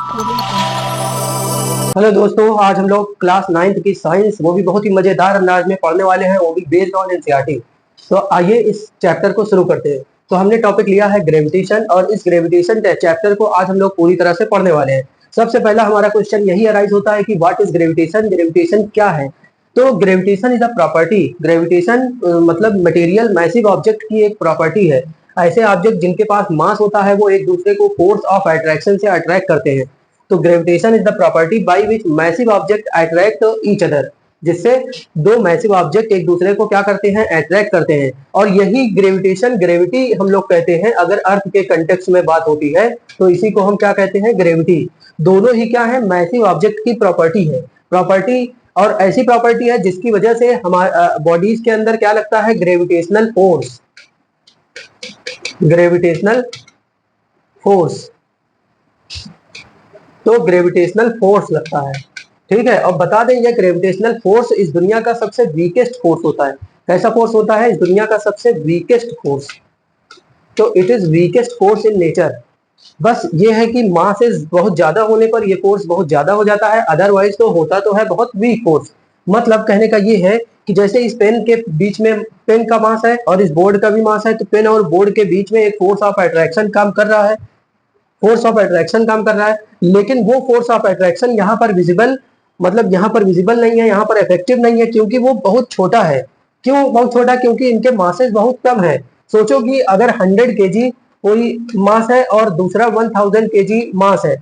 Hello दोस्तों, आज हम लोग क्लास 9th की साइंस, वो भी बहुत ही मजेदार अंदाज में पढ़ने वाले हैं, वो भी बेस्ड ऑन एनसीईआरटी। तो आइए इस चैप्टर को शुरू करते हैं। तो हमने टॉपिक लिया है ग्रेविटेशन, और इस ग्रेविटेशन चैप्टर को आज हम लोग पूरी तरह से पढ़ने वाले हैं। सबसे पहला हमारा क्वेश्चन यही अराइज होता है कि व्हाट इज ग्रेविटेशन, ग्रेविटेशन क्या है। तो gravitation is a property. Gravitation मतलब मटेरियल मैसिव ऑब्जेक्ट की एक प्रॉपर्टी है। ऐसे ऑब्जेक्ट जिनके पास मास होता है वो एक दूसरे को फोर्स ऑफ अट्रैक्शन से अट्रैक्ट करते हैं। तो gravitation is the property by which massive object attract each other, जिससे दो मैसिव ऑब्जेक्ट एक दूसरे को क्या करते हैं, अट्रैक्ट करते हैं। और यही ग्रेविटेशन, ग्रेविटी हम लोग कहते हैं। अगर अर्थ के कंटेक्स्ट में बात होती है तो इसी को हम क्या कहते हैं, ग्रेविटी। दोनों ही क्या है, मैसिव ऑब्जेक्ट की प्रॉपर्टी है। प्रॉपर्टी, और ऐसी प्रॉपर्टी है जिसकी वजह से हमारे बॉडीज के अंदर क्या लगता है, ग्रेविटेशनल फोर्स। ग्रेविटेशनल फोर्स, तो ग्रेविटेशनल फोर्स लगता है। ठीक है, और बता दें ये ग्रेविटेशनल फोर्स इस दुनिया का सबसे वीकेस्ट फोर्स होता है। कैसा फोर्स होता है, इस दुनिया का सबसे वीकेस्ट फोर्स। तो it is weakest force in nature. बस ये है कि मास बहुत ज्यादा होने पर ये फोर्स बहुत ज्यादा हो जाता है, अदरवाइज तो होता तो है बहुत वीक फोर्स। मतलब कहने का ये है कि जैसे इस पेन के बीच में, पेन का मास है और इस बोर्ड का भी मास है, तो पेन और बोर्ड के बीच में एक फोर्स ऑफ अट्रैक्शन काम कर रहा है। फोर्स ऑफ अट्रैक्शन काम कर रहा है, लेकिन वो फोर्स ऑफ अट्रैक्शन यहाँ पर विजिबल, मतलब यहाँ पर विजिबल नहीं है, यहाँ पर इफेक्टिव नहीं है, क्योंकि वो बहुत छोटा है। क्यों बहुत छोटा, क्योंकि इनके मासेस बहुत कम है। सोचो कि अगर 100 केजी कोई मास है और दूसरा 1000 केजी मास है,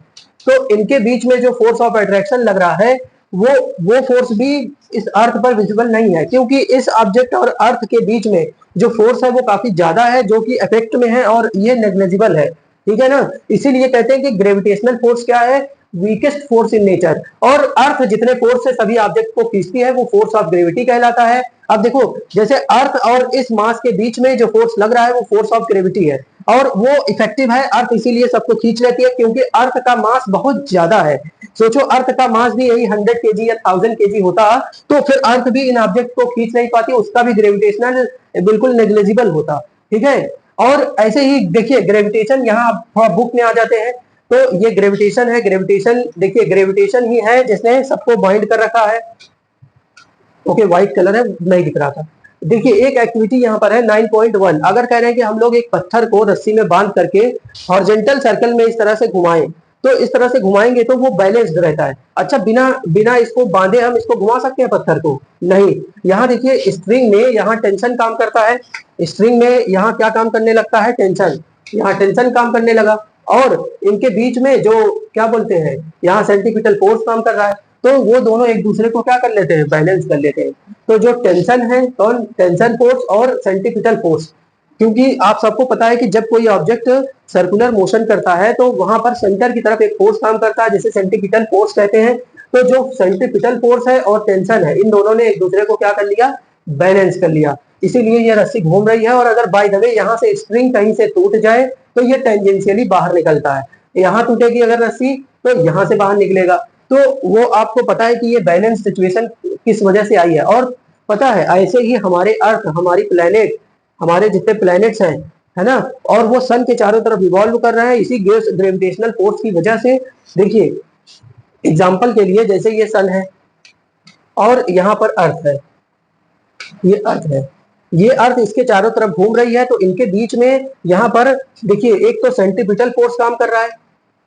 तो इनके बीच में जो फोर्स ऑफ अट्रैक्शन लग रहा है वो फोर्स भी इस अर्थ पर विजिबल नहीं है, क्योंकि इस ऑब्जेक्ट और अर्थ के बीच में जो फोर्स है वो काफी ज्यादा है, जो कि इफेक्ट में है, और ये नेग्लिजिबल है। ठीक है ना, इसीलिए कहते हैं कि ग्रेविटेशनल फोर्स क्या है, वीकेस्ट फोर्स इन नेचर। और अर्थ जितने फोर्स से सभी ऑब्जेक्ट को खींचती है वो फोर्स ऑफ ग्रेविटी कहलाता है। अब देखो, जैसे अर्थ और इस मास के बीच में जो फोर्स लग रहा है वो फोर्स ऑफ ग्रेविटी है, और वो इफेक्टिव है। अर्थ इसीलिए सबको खींच लेती है क्योंकि अर्थ का मास बहुत ज्यादा है। सोचो अर्थ का मास भी यही 100 केजी या 1000 केजी होता, तो फिर अर्थ भी इन ऑब्जेक्ट को खींच नहीं पाती, उसका भी ग्रेविटेशनल बिल्कुल नेग्लिजिबल होता। ठीक है, और ऐसे ही देखिए ग्रेविटेशन, यहाँ आप बुक में आ जाते हैं तो ये ग्रेविटेशन है। ग्रेविटेशन देखिए, ग्रेविटेशन ही है जिसने सबको बाइंड कर रखा है। ओके, व्हाइट कलर है, नहीं दिख रहा था। देखिए एक एक्टिविटी यहाँ पर है 9.1। अगर कह रहे हैं कि हम लोग एक पत्थर को रस्सी में बांध करके हॉरिजॉन्टल सर्कल में इस तरह से घुमाएं, तो इस तरह से घुमाएंगे तो वो बैलेंस्ड रहता है। अच्छा, बिना बिना इसको बांधे हम इसको घुमा सकते हैं पत्थर को? नहीं। यहाँ देखिए स्ट्रिंग में यहाँ टेंशन काम करता है। स्ट्रिंग में यहाँ क्या काम करने लगता है, टेंशन। यहाँ टेंशन काम करने लगा, और इनके बीच में जो क्या बोलते हैं, यहाँ सेंट्रीपिटल फोर्स काम कर रहा है। तो वो दोनों एक दूसरे को क्या कर लेते हैं, बैलेंस कर लेते हैं। तो जो टेंशन है, कौन, टेंशन फोर्स और सेंट्रीपिटल फोर्स। क्योंकि आप सबको पता है कि जब कोई ऑब्जेक्ट सर्कुलर मोशन करता है तो वहां पर सेंटर की तरफ एक फोर्स काम करता है जिसे सेंट्रीपिटल फोर्स कहते हैं। तो जो सेंट्रीपिटल फोर्स है और टेंशन है, इन दोनों ने एक दूसरे को क्या कर लिया, बैलेंस कर लिया। इसीलिए ये रस्सी घूम रही है। और अगर बाय द वे यहाँ से स्ट्रिंग कहीं से टूट जाए तो ये टेंजेंशियली बाहर निकलता है। यहाँ टूटेगी अगर रस्सी तो यहाँ से बाहर निकलेगा। तो वो आपको पता है कि ये बैलेंस सिचुएशन किस वजह से आई है। और पता है ऐसे ही हमारे अर्थ, हमारी प्लेनेट, हमारे जितने प्लेनेट्स हैं, है ना, और वो सन के चारों तरफ रिवॉल्व कर रहे हैं इसी ग्रेविटेशनल फोर्स की वजह से। देखिए एग्जांपल के लिए, जैसे ये सन है और यहाँ पर अर्थ है, ये अर्थ है, ये अर्थ इसके चारों तरफ घूम रही है, तो इनके बीच में यहाँ पर देखिए एक तो सेंट्रीपिटल फोर्स काम कर रहा है,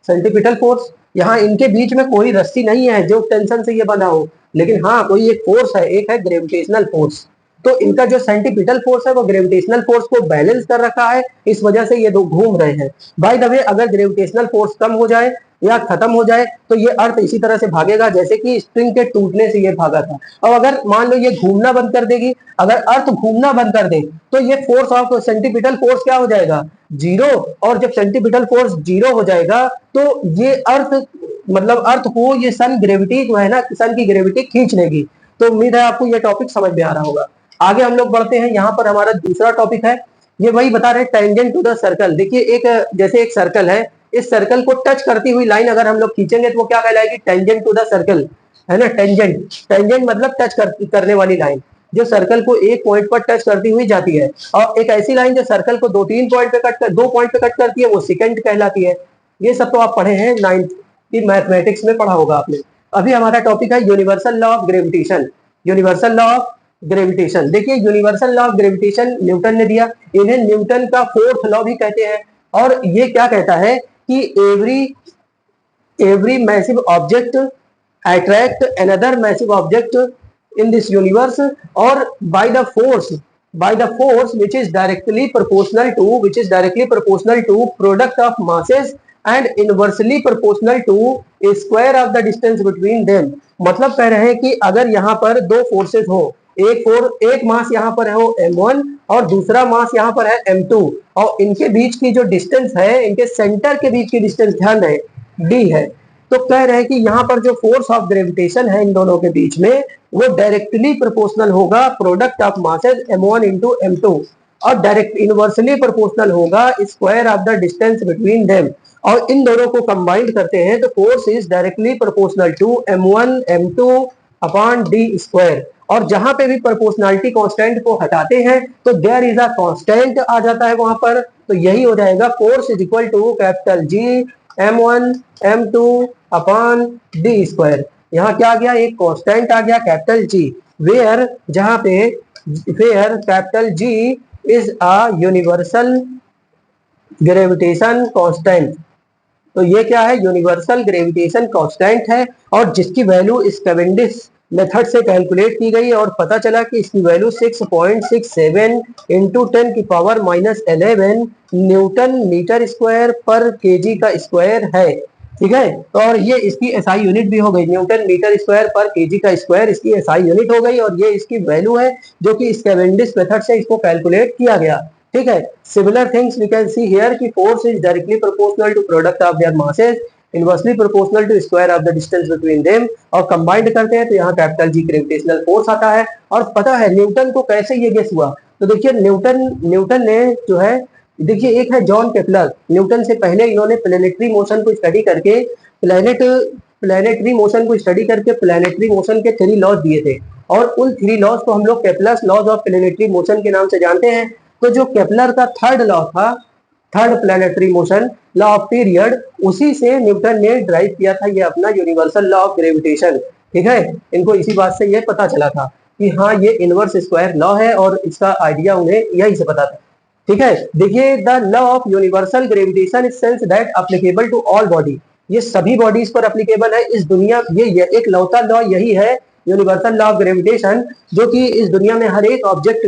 सेंट्रीपिटल फोर्स। यहाँ इनके बीच में कोई रस्सी नहीं है जो टेंशन से ये बना हो, लेकिन हाँ कोई एक फोर्स है, एक है ग्रेविटेशनल फोर्स। तो इनका जो सेंट्रीपिटल फोर्स है वो ग्रेविटेशनल फोर्स को बैलेंस कर रखा है, इस वजह से ये दो घूम रहे हैं। बाय द वे, अगर ग्रेविटेशनल फोर्स कम हो जाए या खत्म हो जाए तो ये अर्थ इसी तरह से भागेगा जैसे कि स्प्रिंग के टूटने से ये भागा था। और अगर मान लो ये घूमना बंद कर देगी, अगर अर्थ घूमना बंद कर दे तो ये फोर्स ऑफ सेंट्रीपिटल फोर्स क्या हो जाएगा, जीरो। और जब सेंट्रीपिटल फोर्स जीरो हो जाएगा तो ये अर्थ, मतलब अर्थ को ये सन ग्रेविटी जो है ना, सन की ग्रेविटी खींच लेगी। तो उम्मीद है आपको ये टॉपिक समझ में आ रहा होगा। आगे हम लोग बढ़ते हैं। यहाँ पर हमारा दूसरा टॉपिक है, ये वही बता रहे टेंजेंट टू द सर्कल। देखिए एक, जैसे एक सर्कल है, इस सर्कल को टच करती हुई लाइन अगर हम लोग खींचेंगे तो वो क्या कहलाएगी, टेंजेंट टू द सर्कल, है ना। टेंजेंट, टेंजेंट मतलब टच करने वाली लाइन, जो सर्कल को एक पॉइंट पर टच करती हुई जाती है। और एक ऐसी लाइन जो सर्कल को दो पॉइंट पे कट करती है वो सेकेंड कहलाती है। ये सब तो आप पढ़े हैं 9th कि मैथमेटिक्स में पढ़ा होगा आपने। अभी हमारा टॉपिक है universal law of gravitation. Universal law of gravitation, देखिए universal law of gravitation Newton ने दिया, इन्हें न्यूटन का फोर्थ लॉ भी कहते हैं। और ये क्या कहता है कि every massive object attract another massive object in this universe, or by the force which is directly proportional to product of masses and inversely proportional to a square of the distance between them। मतलब कह रहे हैं कि अगर यहाँ पर दो forces हो, एक मास यहाँ पर हो m1 और दूसरा मास यहाँ पर है m2, और इनके बीच की जो डिस्टेंस है, इनके सेंटर के बीच की डिस्टेंस ध्यान रहे d है, तो कह रहे हैं कि यहाँ पर जो फोर्स ऑफ ग्रेविटेशन है इन दोनों के बीच में, वो डायरेक्टली प्रोपोर्शनल होगा product of masses m1 into m2, और डायरेक्ट इनवर्सली प्रोपोर्शनल होगा square of the distance between them. और इन दोनों को कंबाइंड करते हैं तो force is directly proportional to m1 m2 upon d square. और जहां पे भी प्रोपोर्शनलिटी कांस्टेंट को हटाते हैं तो देयर इज अ कांस्टेंट आ जाता है वहां पर, तो यही हो जाएगा force is equal to capital G m1 m2 upon d square. यहाँ क्या आ गया, एक कांस्टेंट आ गया कैपिटल G, वेयर जहां पे where capital G is a universal gravitation constant. तो ये क्या है, यूनिवर्सल ग्रेविटेशन कांस्टेंट है, और जिसकी वैल्यू इस कैवेंडिश मेथड से कैलकुलेट की गई और पता चला कि इसकी वैल्यू 6.67 इंटू 10 की पावर -11 न्यूटन मीटर स्क्वायर पर केजी का स्क्वायर है। ठीक है, और ये इसकी एसआई यूनिट भी हो गई, न्यूटन मीटर स्क्वायर पर केजी का स्क्वायर इसकी एसआई यूनिट हो गई, और ये इसकी वैल्यू है जो कि इस कैवेंडिश मेथड से इसको कैलकुलेट किया गया। ठीक है, similar things we can see here कि force is directly proportional to product of their masses, inversely proportional to square of the distance between them, और कंबाइंड करते हैं तो यहाँ कैपिटल G ग्रेविटेशनल फोर्स आता है। और पता है न्यूटन को कैसे ये गेस हुआ, तो देखिए न्यूटन ने जो है, देखिए एक है जॉन केपलर, न्यूटन से पहले इन्होंने प्लैनेटरी मोशन को स्टडी करके प्लैनेटरी मोशन के 3 लॉज दिए थे, और उन 3 लॉज को हम लोग Kepler's laws of planetary motion के नाम से जानते हैं। तो जो केपलर का थर्ड लॉ था, third planetary motion law of period, उसी से न्यूटन ने ड्राइव किया था ये अपना यूनिवर्सल लॉ ऑफ ग्रेविटेशन। ठीक है, इनको इसी बात से ये पता चला था कि हाँ ये इनवर्स स्क्वायर लॉ है, और इसका आइडिया उन्हें यही से पता था। ठीक है, देखिए the law of universal gravitation is sense that applicable to all body, ये सभी बॉडीज पर एप्लीकेबल है इस दुनिया, ये एक लौता लॉ यही है यूनिवर्सल लॉ ऑफ ग्रेविटेशन, जो कि इस दुनिया में हर एक ऑब्जेक्ट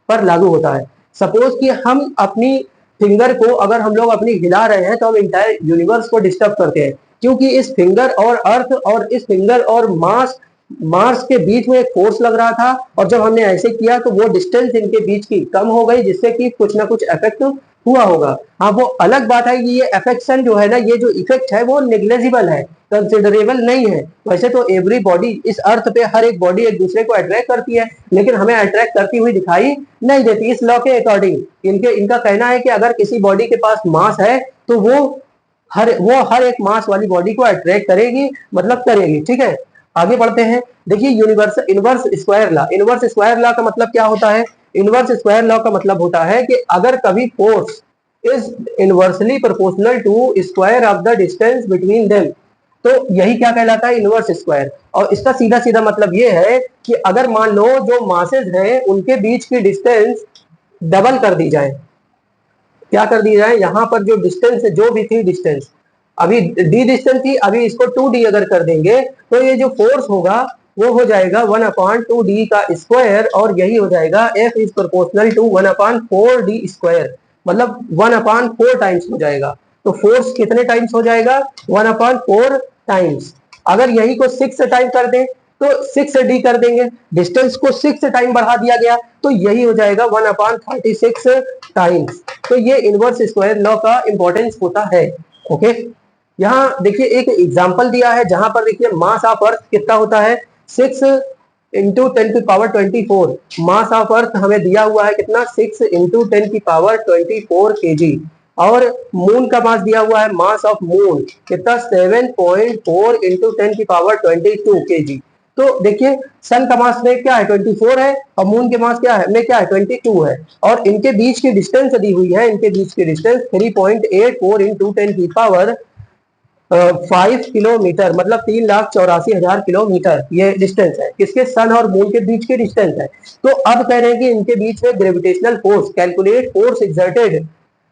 पर लागू होता है। सपोज कि हम अपनी फिंगर को अगर हम लोग अपनी हिला रहे हैं तो हम इंटायर यूनिवर्स को डिस्टर्ब करते हैं, क्योंकि इस फिंगर और अर्थ और इस फिंगर और मार्स के बीच में एक फोर्स लग रहा था, और जब हमने ऐसे किया तो वो डिस्टेंस इनके बीच की कम हो गई, जिससे कि कुछ ना कुछ इफेक्ट हुआ होगा। हाँ, वो अलग बात है कि ये अफेक्शन जो है ना, ये जो इफेक्ट है वो नेग्लेजिबल है, कंसिडरेबल नहीं है। वैसे तो एवरी बॉडी इस अर्थ पे हर एक बॉडी एक दूसरे को अट्रैक्ट करती है, लेकिन हमें अट्रैक्ट करती हुई दिखाई नहीं देती। इस लॉ के अकॉर्डिंग इनका कहना है कि अगर किसी बॉडी के पास मास है तो वो हर एक मास वाली बॉडी को अट्रैक्ट करेगी, मतलब करेगी। ठीक है, आगे बढ़ते हैं। देखिए इनवर्स स्क्वायर लॉ का मतलब क्या होता है, इनवर्स स्क्वायर लॉ का मतलब होता है कि अगर कभी force is inversely proportional to square of the distance between them, तो यही क्या कहलाता है, इनवर्स स्क्वायर। और इसका सीधा सीधा मतलब ये है कि अगर मान लो जो मासेस हैं उनके बीच की डिस्टेंस डबल कर दी जाए, क्या कर दी जाए, यहाँ पर जो डिस्टेंस है, जो भी थी डिस्टेंस, अभी d डिस्टेंस थी, अभी इसको 2d अगर कर देंगे तो ये जो फोर्स होगा वो हो जाएगा 1/2d का स्क्वायर, और यही हो जाएगा F is proportional to 1/4d square, मतलब 1/4 टाइम्स हो जाएगा। तो फोर्स कितने टाइम्स हो जाएगा, 1/4 टाइम्स। अगर यही को 6 टाइम कर दें तो 6d कर देंगे, डिस्टेंस को 6 टाइम बढ़ा दिया गया, तो यही हो जाएगा 1/36 टाइम्स। तो ये इनवर्स स्क्वायर लॉ का इंपॉर्टेंस होता है। ओके, यहाँ देखिए एक एग्जांपल दिया है जहां पर देखिए मास ऑफ अर्थ कितना होता है, 6 इंटू 10 की पावर 24। मास ऑफ अर्थ हमें दिया हुआ है कितना, 6 इंटू 10 की पावर 24 kg, और मून का मास दिया हुआ है, मास ऑफ मून कितना, 7.4 इंटू 10 की पावर 22 kg। तो देखिए सन का मास में क्या है, 24 है, और मून के मास क्या है, में क्या है, 22 है, और इनके बीच की डिस्टेंस दी हुई है, इनके बीच की डिस्टेंस 3.84 इंटू 10 की पावर 5 किलोमीटर, मतलब 3,84,000 किलोमीटर ये डिस्टेंस है, किसके, सन और मून के बीच के डिस्टेंस है। तो अब कह रहे हैं कि इनके बीच में gravitational force, calculate force exerted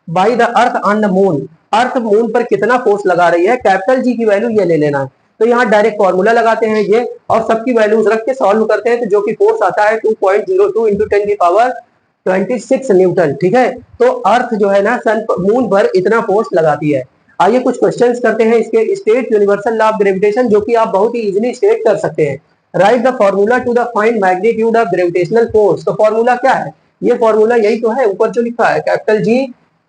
by the earth on the moon, earth moon पर कितना फोर्स लगा रही है, कैपिटल जी की वैल्यू ये ले लेना है। तो यहाँ डायरेक्ट फॉर्मूला लगाते हैं ये, और सबकी वैल्यूज रख के सॉल्व करते हैं, तो जो कि फोर्स आता है 2.02 इंटू 10⁻26 न्यूटन। ठीक है, तो अर्थ जो है ना सन मून पर इतना फोर्स लगाती है। आइए कुछ क्वेश्चंस करते हैं इसके, state universal law of gravitation, जो कि आप बहुत ही इजीली स्टेट कर सकते हैं। Write the formula to the find magnitude of gravitational force. तो फॉर्मूला क्या है, ये फॉर्मूला यही तो है, ऊपर जो लिखा है, capital G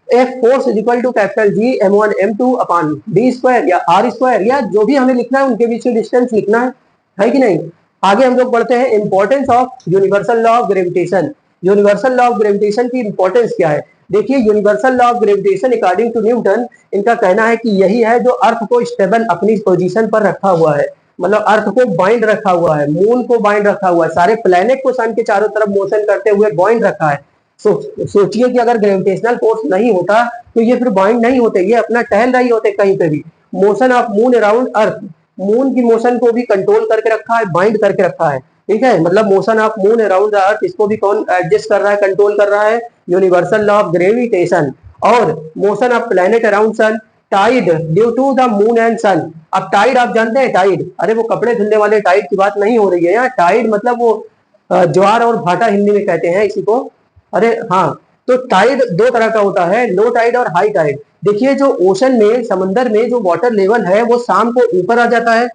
F force is equal to capital G m1 m2 upon d square या r स्क्वायर, या जो भी हमें लिखना है उनके बीच में डिस्टेंस लिखना है कि नहीं। आगे हम लोग बढ़ते हैं, importance of universal law of gravitation. Universal law of gravitation की इंपॉर्टेंस क्या है, देखिए universal law of gravitation according to Newton, इनका कहना है कि यही है जो अर्थ को स्टेबल अपनी पोजीशन पर रखा हुआ है, मतलब अर्थ को बाइंड रखा हुआ है, मून को बाइंड रखा हुआ है, सारे प्लेनेट को सन के चारों तरफ मोशन करते हुए बाइंड रखा है। सोचिए कि अगर ग्रेविटेशनल फोर्स नहीं होता तो ये फिर बाइंड नहीं होते, ये अपना टहल रही होते कहीं पे भी। Motion of moon around earth, moon की मोशन को भी कंट्रोल करके रखा है, बाइंड करके रखा है। ठीक है, मतलब motion of moon around the earth, इसको भी कौन एडजस्ट कर रहा है, कंट्रोल कर रहा है, यूनिवर्सल लॉ ऑफ ग्रेविटेशन। और motion of planet around sun, tide due to the moon and sun. अब टाइड आप जानते हैं, टाइड, अरे वो कपड़े धुलने वाले टाइड की बात नहीं हो रही है यहाँ, टाइड मतलब वो ज्वार और भाटा हिंदी में कहते हैं इसी को। अरे हाँ, तो टाइड दो तरह का होता है, लो टाइड और हाई टाइड। देखिए जो ओशन में, समंदर में जो वाटर लेवल है वो शाम को ऊपर आ जाता है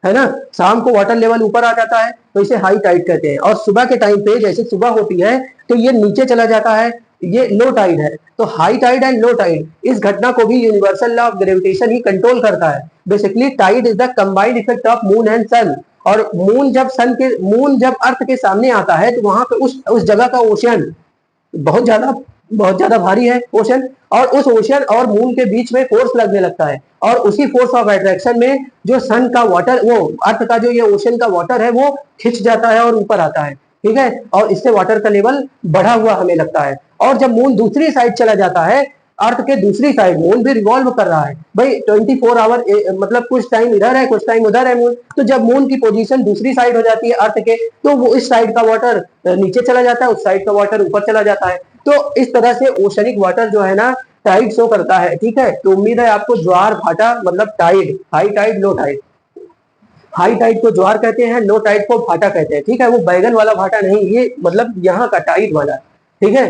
ना, शाम को वाटर लेवल ऊपर आ जाता है, तो इसे हाई टाइड कहते हैं। और सुबह के टाइम पे जैसे सुबह होती है तो ये नीचे चला जाता है, ये लो टाइड है। तो high tide and low tide, इस घटना को भी यूनिवर्सल लॉ ऑफ ग्रेविटेशन ही कंट्रोल करता है। Basically tide is the combined effect of moon and sun. और मून जब अर्थ के सामने आता है तो वहां पे उस जगह का ओशन बहुत ज्यादा भारी है ओशन, और उस ओशन और मून के बीच में फोर्स लगने लगता है, और उसी फोर्स ऑफ अट्रैक्शन में जो सन का वाटर, वो अर्थ का जो ये ओशन का वाटर है वो खिंच जाता है और ऊपर आता है। ठीक है, और इससे वाटर का लेवल बढ़ा हुआ हमें लगता है। और जब मून दूसरी साइड चला जाता है, अर्थ के दूसरी साइड, मून भी रिवॉल्व कर रहा है भाई 24 आवर, मतलब कुछ टाइम इधर है कुछ टाइम उधर है मून, तो जब मून की पोजीशन दूसरी साइड हो जाती है अर्थ के, तो वो इस साइड का वाटर नीचे चला जाता है, उस साइड का वाटर ऊपर चला जाता है। तो इस तरह से ओशनिक वाटर जो है ना टाइड शो करता है। ठीक है, तो उम्मीद है आपको ज्वार भाटा मतलब tide, high tide low tide, high tide को ज्वार कहते हैं, लो टाइड को भाटा कहते हैं। ठीक है, वो बैगन वाला भाटा नहीं, ये मतलब यहाँ का टाइड वाला। ठीक है,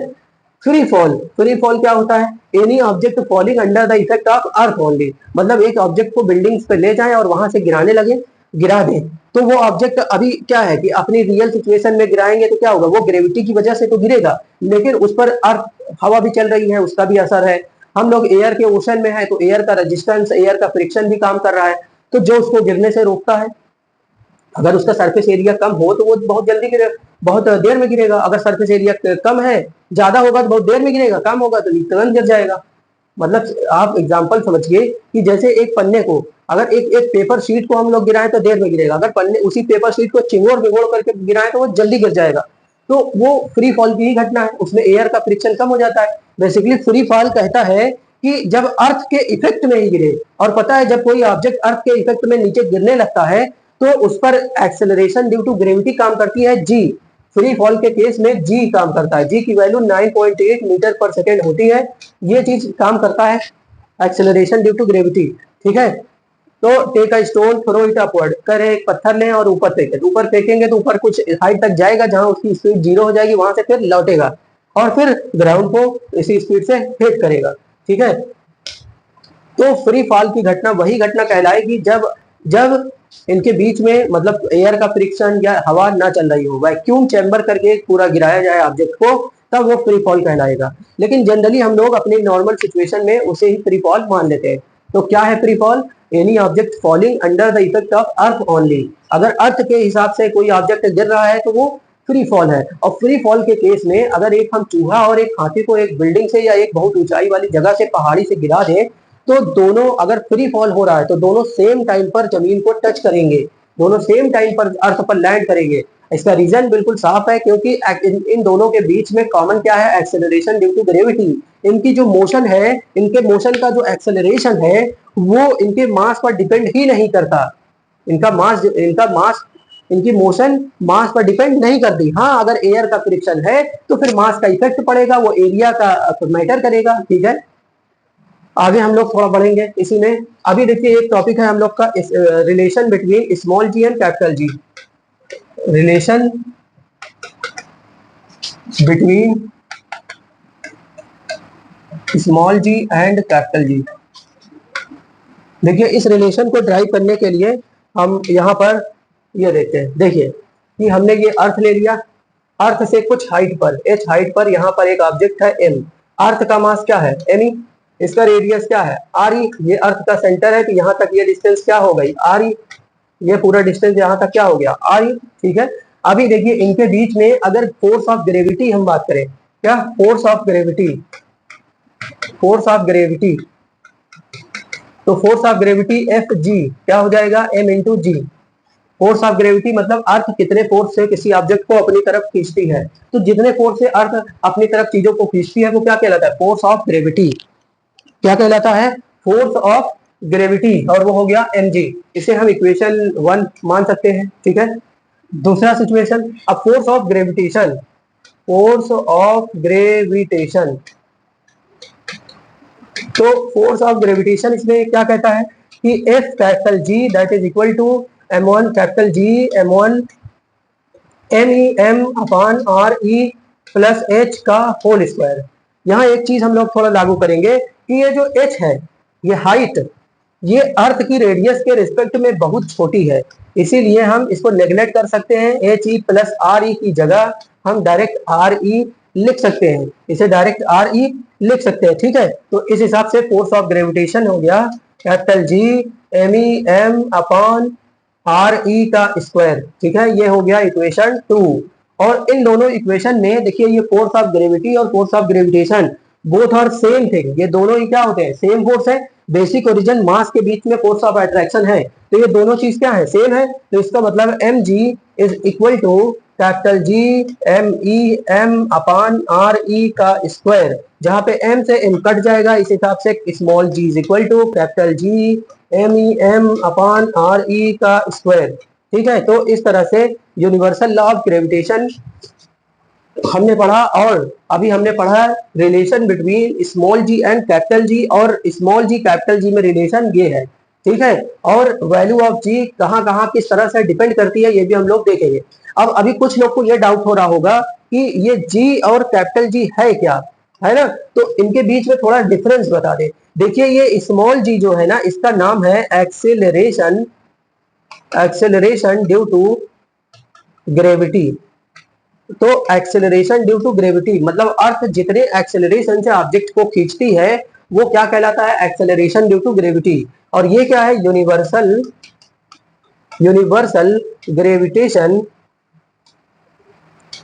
फ्री फॉल, फ्री फॉल क्या होता है, any object falling under the effect of earth only, मतलब एक ऑब्जेक्ट को बिल्डिंग्स पे ले जाए और वहां से गिराने लगे, गिरा दें, तो वो ऑब्जेक्ट अभी क्या है कि अपनी रियल सिचुएशन में गिराएंगे तो क्या होगा, वो ग्रेविटी की वजह से तो गिरेगा, लेकिन उस पर अर्थ हवा भी चल रही है, उसका भी असर है। हम लोग एयर के ओशन में है तो एयर का रेजिस्टेंस, एयर का फ्रिक्शन भी काम कर रहा है, तो जो उसको गिरने से रोकता है। अगर उसका सरफेस एरिया कम हो तो वो बहुत जल्दी गिरे, बहुत देर में गिरेगा। अगर सरफेस एरिया कम है, ज्यादा होगा तो बहुत देर में गिरेगा, कम होगा तो तुरंत गिर जाएगा। मतलब आप एग्जांपल समझिए कि जैसे एक पन्ने को, अगर एक पेपर शीट को हम लोग गिराएं तो देर में गिरेगा, अगर पन्ने उसी पेपर शीट को चिंगोड़ बिगोड़ करके गिराएं तो वो जल्दी गिर जाएगा। तो वो फ्री फॉल की ही घटना है, उसमें एयर का फ्रिक्शन कम हो जाता है। बेसिकली फ्री फॉल कहता है कि जब अर्थ के इफेक्ट में ही गिरे, और पता है जब कोई ऑब्जेक्ट अर्थ के इफेक्ट में नीचे गिरने लगता है तो उस पर एक्सेलरेशन ड्यू टू ग्रेविटी काम करती है जी। फ्री फॉल के केस में जी काम करता है, जी की वैल्यू 9.8 मीटर पर सेकेंड होती है, ये चीज काम करता है, एक्सेलरेशन ड्यू टू ग्रेविटी। ठीक है, तो take a stone throw it upward, करे एक पत्थर लें और ऊपर फेंके, तो ऊपर फेंकेंगे तो ऊपर कुछ हाइट तक जाएगा जहां उसकी स्पीड 0 हो जाएगी, वहां से फिर लौटेगा और फिर ग्राउंड को इसी स्पीड से हिट करेगा। ठीक है, तो फ्री फॉल की घटना वही घटना कहलाएगी जब जब इनके बीच में मतलब एयर का फ्रिक्शन या हवा ना चल रही हो, वैक्यूम चैम्बर करके पूरा गिराया जाए ऑब्जेक्ट को, तब वो फ्री फॉल कहलाएगा। लेकिन जनरली हम लोग अपनी नॉर्मल सिचुएशन में उसे ही फ्री फॉल मान लेते हैं। तो क्या है free fall, any object falling under the effect of earth only, अगर अर्थ के हिसाब से कोई ऑब्जेक्ट गिर रहा है तो वो फ्री फॉल है। और फ्री फॉल के केस में अगर एक हम चूहा और एक हाथी को एक बिल्डिंग से या एक बहुत ऊंचाई वाली जगह से, पहाड़ी से गिरा दें, तो दोनों अगर फ्री फॉल हो रहा है तो दोनों सेम टाइम पर जमीन को टच करेंगे, दोनों सेम टाइम पर अर्थ पर लैंड करेंगे। इसका रीजन बिल्कुल साफ है, क्योंकि इन दोनों के बीच में कॉमन क्या है, एक्सेलरेशन ड्यू टू ग्रेविटी। इनकी जो मोशन है, इनके मोशन का जो एक्सेलरेशन है वो इनके मास पर डिपेंड ही नहीं करता। इनका मास इनकी मोशन मास पर डिपेंड नहीं करती। हाँ, अगर एयर का फ्रिक्शन है तो फिर मास का इफेक्ट पड़ेगा, वो एरिया का मैटर करेगा। ठीक है, आगे हम लोग थोड़ा बढ़ेंगे इसी में। अभी देखिए एक टॉपिक है हम लोग का, relation between small g and capital G. Relation between small g and capital G. देखिए इस रिलेशन को ड्राइव करने के लिए हम यहाँ पर ये देखते हैं। देखिए कि हमने ये अर्थ ले लिया, अर्थ से कुछ हाइट पर, h हाइट पर यहाँ पर एक ऑब्जेक्ट है m। अर्थ का मास क्या है, m, इसका रेडियस क्या है, r। ये अर्थ का सेंटर है तो यहाँ तक ये डिस्टेंस क्या हो गई, r। ये पूरा डिस्टेंस यहाँ तक क्या हो गया, r। ठीक है, अभी देखिए इनके बीच में अगर फोर्स ऑफ ग्रेविटी हम बात करें, क्या force of gravity, force of gravity, तो force of gravity F G क्या हो जाएगा, m into G. Force of gravity मतलब अर्थ कितने फोर्स से किसी ऑब्जेक्ट को अपनी तरफ खींचती है। तो जितने फोर्स से अर्थ अपनी तरफ चीजों को खींचती है वो क्या कहलाता है, फोर्स ऑफ ग्रेविटी। क्या कहलाता है, फोर्स ऑफ ग्रेविटी, और वो हो गया mg। इसे हम इक्वेशन 1 मान सकते हैं। ठीक है, दूसरा सिचुएशन, अब force of gravitation, force of gravitation. तो फोर्स ऑफ ग्रेविटेशन इसमें क्या कहता है कि F capital G that is equal to m1 capital G m1 m upon r e plus h का होल स्क्वायर। यहाँ एक चीज हम लोग थोड़ा लागू करेंगे कि ये जो h है, ये हाइट, ये अर्थ की रेडियस के रिस्पेक्ट में बहुत छोटी है, इसीलिए हम इसको नेग्लेक्ट कर सकते हैं। H E plus R E की जगह हम डायरेक्ट आर ई लिख सकते हैं, इसे डायरेक्ट आर ई लिख सकते हैं। ठीक है, तो इस हिसाब से फोर्स ऑफ ग्रेविटेशन हो गया capital G M E M upon R E का स्क्वायर। ठीक है, ये हो गया इक्वेशन 2। और इन दोनों इक्वेशन में देखिए ये फोर्स ऑफ ग्रेविटी और force of gravitation both are same thing, ये दोनों ही क्या होते हैं, सेम फोर्स है। बेसिक ओरिजिन मास के बीच में फोर्स ऑफ अट्रैक्शन है, तो ये दोनों चीज क्या है, सेम है। तो इसका मतलब M g is equal to capital G M E M upon R E का स्क्वायर, जहां पे m से m कट जाएगा, इस हिसाब से small g is equal to capital G M E M upon R E का स्क्वायर। ठीक है, तो इस तरह से यूनिवर्सल लॉ ऑफ ग्रेविटेशन हमने पढ़ा, और अभी हमने पढ़ा relation between small g and capital G, और स्मॉल जी कैपिटल जी में रिलेशन ये है। ठीक है, और वैल्यू ऑफ जी कहाँ कहाँ किस तरह से डिपेंड करती है ये भी हम लोग देखेंगे। अब अभी कुछ लोग को ये डाउट हो रहा होगा कि ये जी और कैपिटल जी है क्या, है ना, तो इनके बीच में थोड़ा डिफरेंस बता दे। देखिए ये स्मॉल जी जो है ना, इसका नाम है acceleration, acceleration due to gravity. तो एक्सेलरेशन ड्यू टू ग्रेविटी मतलब अर्थ जितने एक्सेलरेशन से ऑब्जेक्ट को खींचती है वो क्या कहलाता है, एक्सेलरेशन ड्यू टू ग्रेविटी। और ये क्या है, universal, universal gravitation,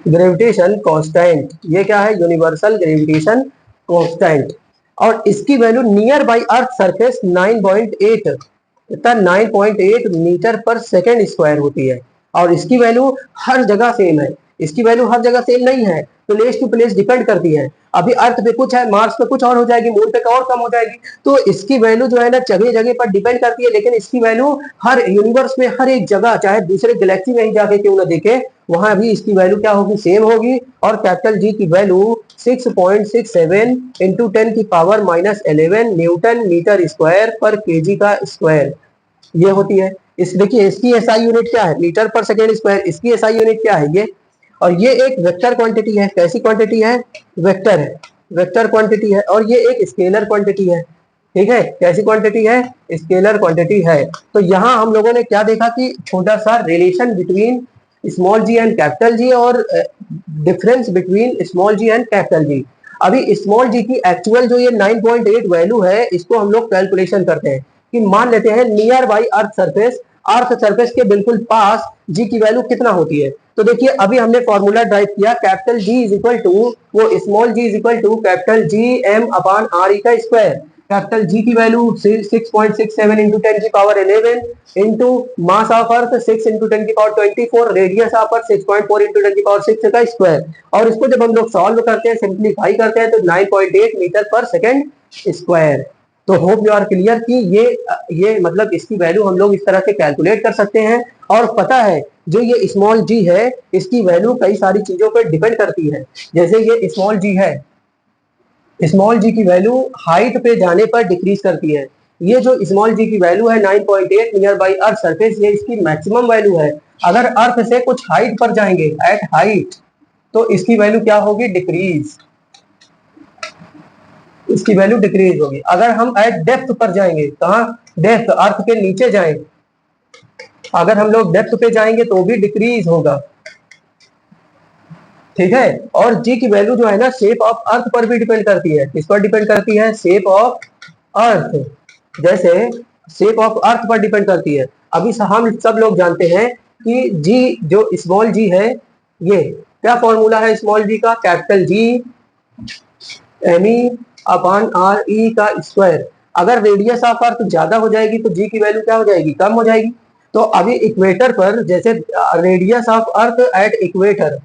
gravitation constant. ये क्या है, यूनिवर्सल ग्रेविटेशन कांस्टेंट। और इसकी value near by earth surface 9.8 9.8 metre पर सेकेंड स्क्वायर होती है। और इसकी वैल्यू हर जगह सेम है, इसकी वैल्यू हर जगह सेम नहीं है, प्लेस टू प्लेस डिपेंड करती है। अभी अर्थ पे कुछ है, मार्स पे कुछ और हो जाएगी, मून पे और कम हो जाएगी, तो इसकी वैल्यू जो है ना जगह जगह पर डिपेंड करती है। लेकिन इसकी वैल्यू हर यूनिवर्स में हर एक जगह, चाहे दूसरे गैलेक्सी में ही जाके क्यों ना देखे, वहां भी इसकी वैल्यू क्या होगी, सेम होगी। और कैपिटल जी की वैल्यू 6.67 इंटू 10 की पावर -11 न्यूटन मीटर स्क्वायर पर केजी का स्क्वायर ये होती है। इस देखिए इसकी एसआई यूनिट क्या है, मीटर पर सेकेंड स्क्वायर, इसकी एसआई यूनिट क्या है ये। और ये एक वेक्टर क्वांटिटी है, कैसी क्वांटिटी है, वेक्टर है, वेक्टर क्वांटिटी है। और ये एक स्केलर क्वांटिटी है, ठीक है, कैसी क्वांटिटी है, स्केलर क्वांटिटी है। तो यहाँ हम लोगों ने क्या देखा कि छोटा सा relation between small g and capital G, और difference between small g and capital G. अभी स्मॉल जी की एक्चुअल जो ये 9.8 वैल्यू है, इसको हम लोग कैलकुलेशन करते हैं कि मान लेते हैं near by earth surface, earth surface के बिल्कुल पास जी की वैल्यू कितना होती है। तो देखिए अभी हमने फॉर्मूला ड्राइव किया, capital G is equal to वो small g is equal to capital G M upon R E का स्क्वायर। कैपिटल जी की value 6.67 into 10⁻11 into mass of earth 6 into 10⁻24, radius of earth 6.4 into 10⁻6 का square. और इसको जब हम लोग solve करते हैं, सिंप्लीफाई करते हैं, तो 9.8 मीटर पर सेकेंड स्क्वायर। तो होप यू आर क्लियर कि ये मतलब इसकी वैल्यू हम लोग इस तरह से कैलकुलेट कर सकते हैं। और पता है जो ये स्मॉल जी है, इसकी वैल्यू कई सारी चीजों पर डिपेंड करती है। जैसे ये स्मॉल जी है, स्मॉल जी की वैल्यू हाइट पे जाने पर डिक्रीज करती है। ये जो स्मॉल जी की वैल्यू है 9.8 नियर बाई अर्थ सरफेस, ये इसकी मैक्सिमम वैल्यू है। अगर अर्थ से कुछ हाइट पर जाएंगे, एट हाइट, तो इसकी वैल्यू क्या होगी? डिक्रीज। इसकी वैल्यू डिक्रीज होगी। अगर हम एट डेप्थ पर जाएंगे, कहा? डेप्थ, अर्थ के नीचे जाए, अगर हम लोग डेप्थ पे जाएंगे तो भी डिक्रीज होगा। ठीक है। और जी की वैल्यू जो है ना, शेप ऑफ अर्थ पर भी डिपेंड करती है। किस पर डिपेंड करती है? Shape of earth. जैसे शेप ऑफ अर्थ पर डिपेंड करती है। अभी हम सब लोग जानते हैं कि जी, जो स्मॉल जी है, ये क्या फॉर्मूला है स्मॉल जी का? Capital G M E upon R E का स्क्वायर। अगर रेडियस ऑफ अर्थ ज्यादा हो जाएगी तो जी की वैल्यू क्या हो जाएगी? कम हो जाएगी। तो अभी इक्वेटर पर, जैसे radius of earth at equator,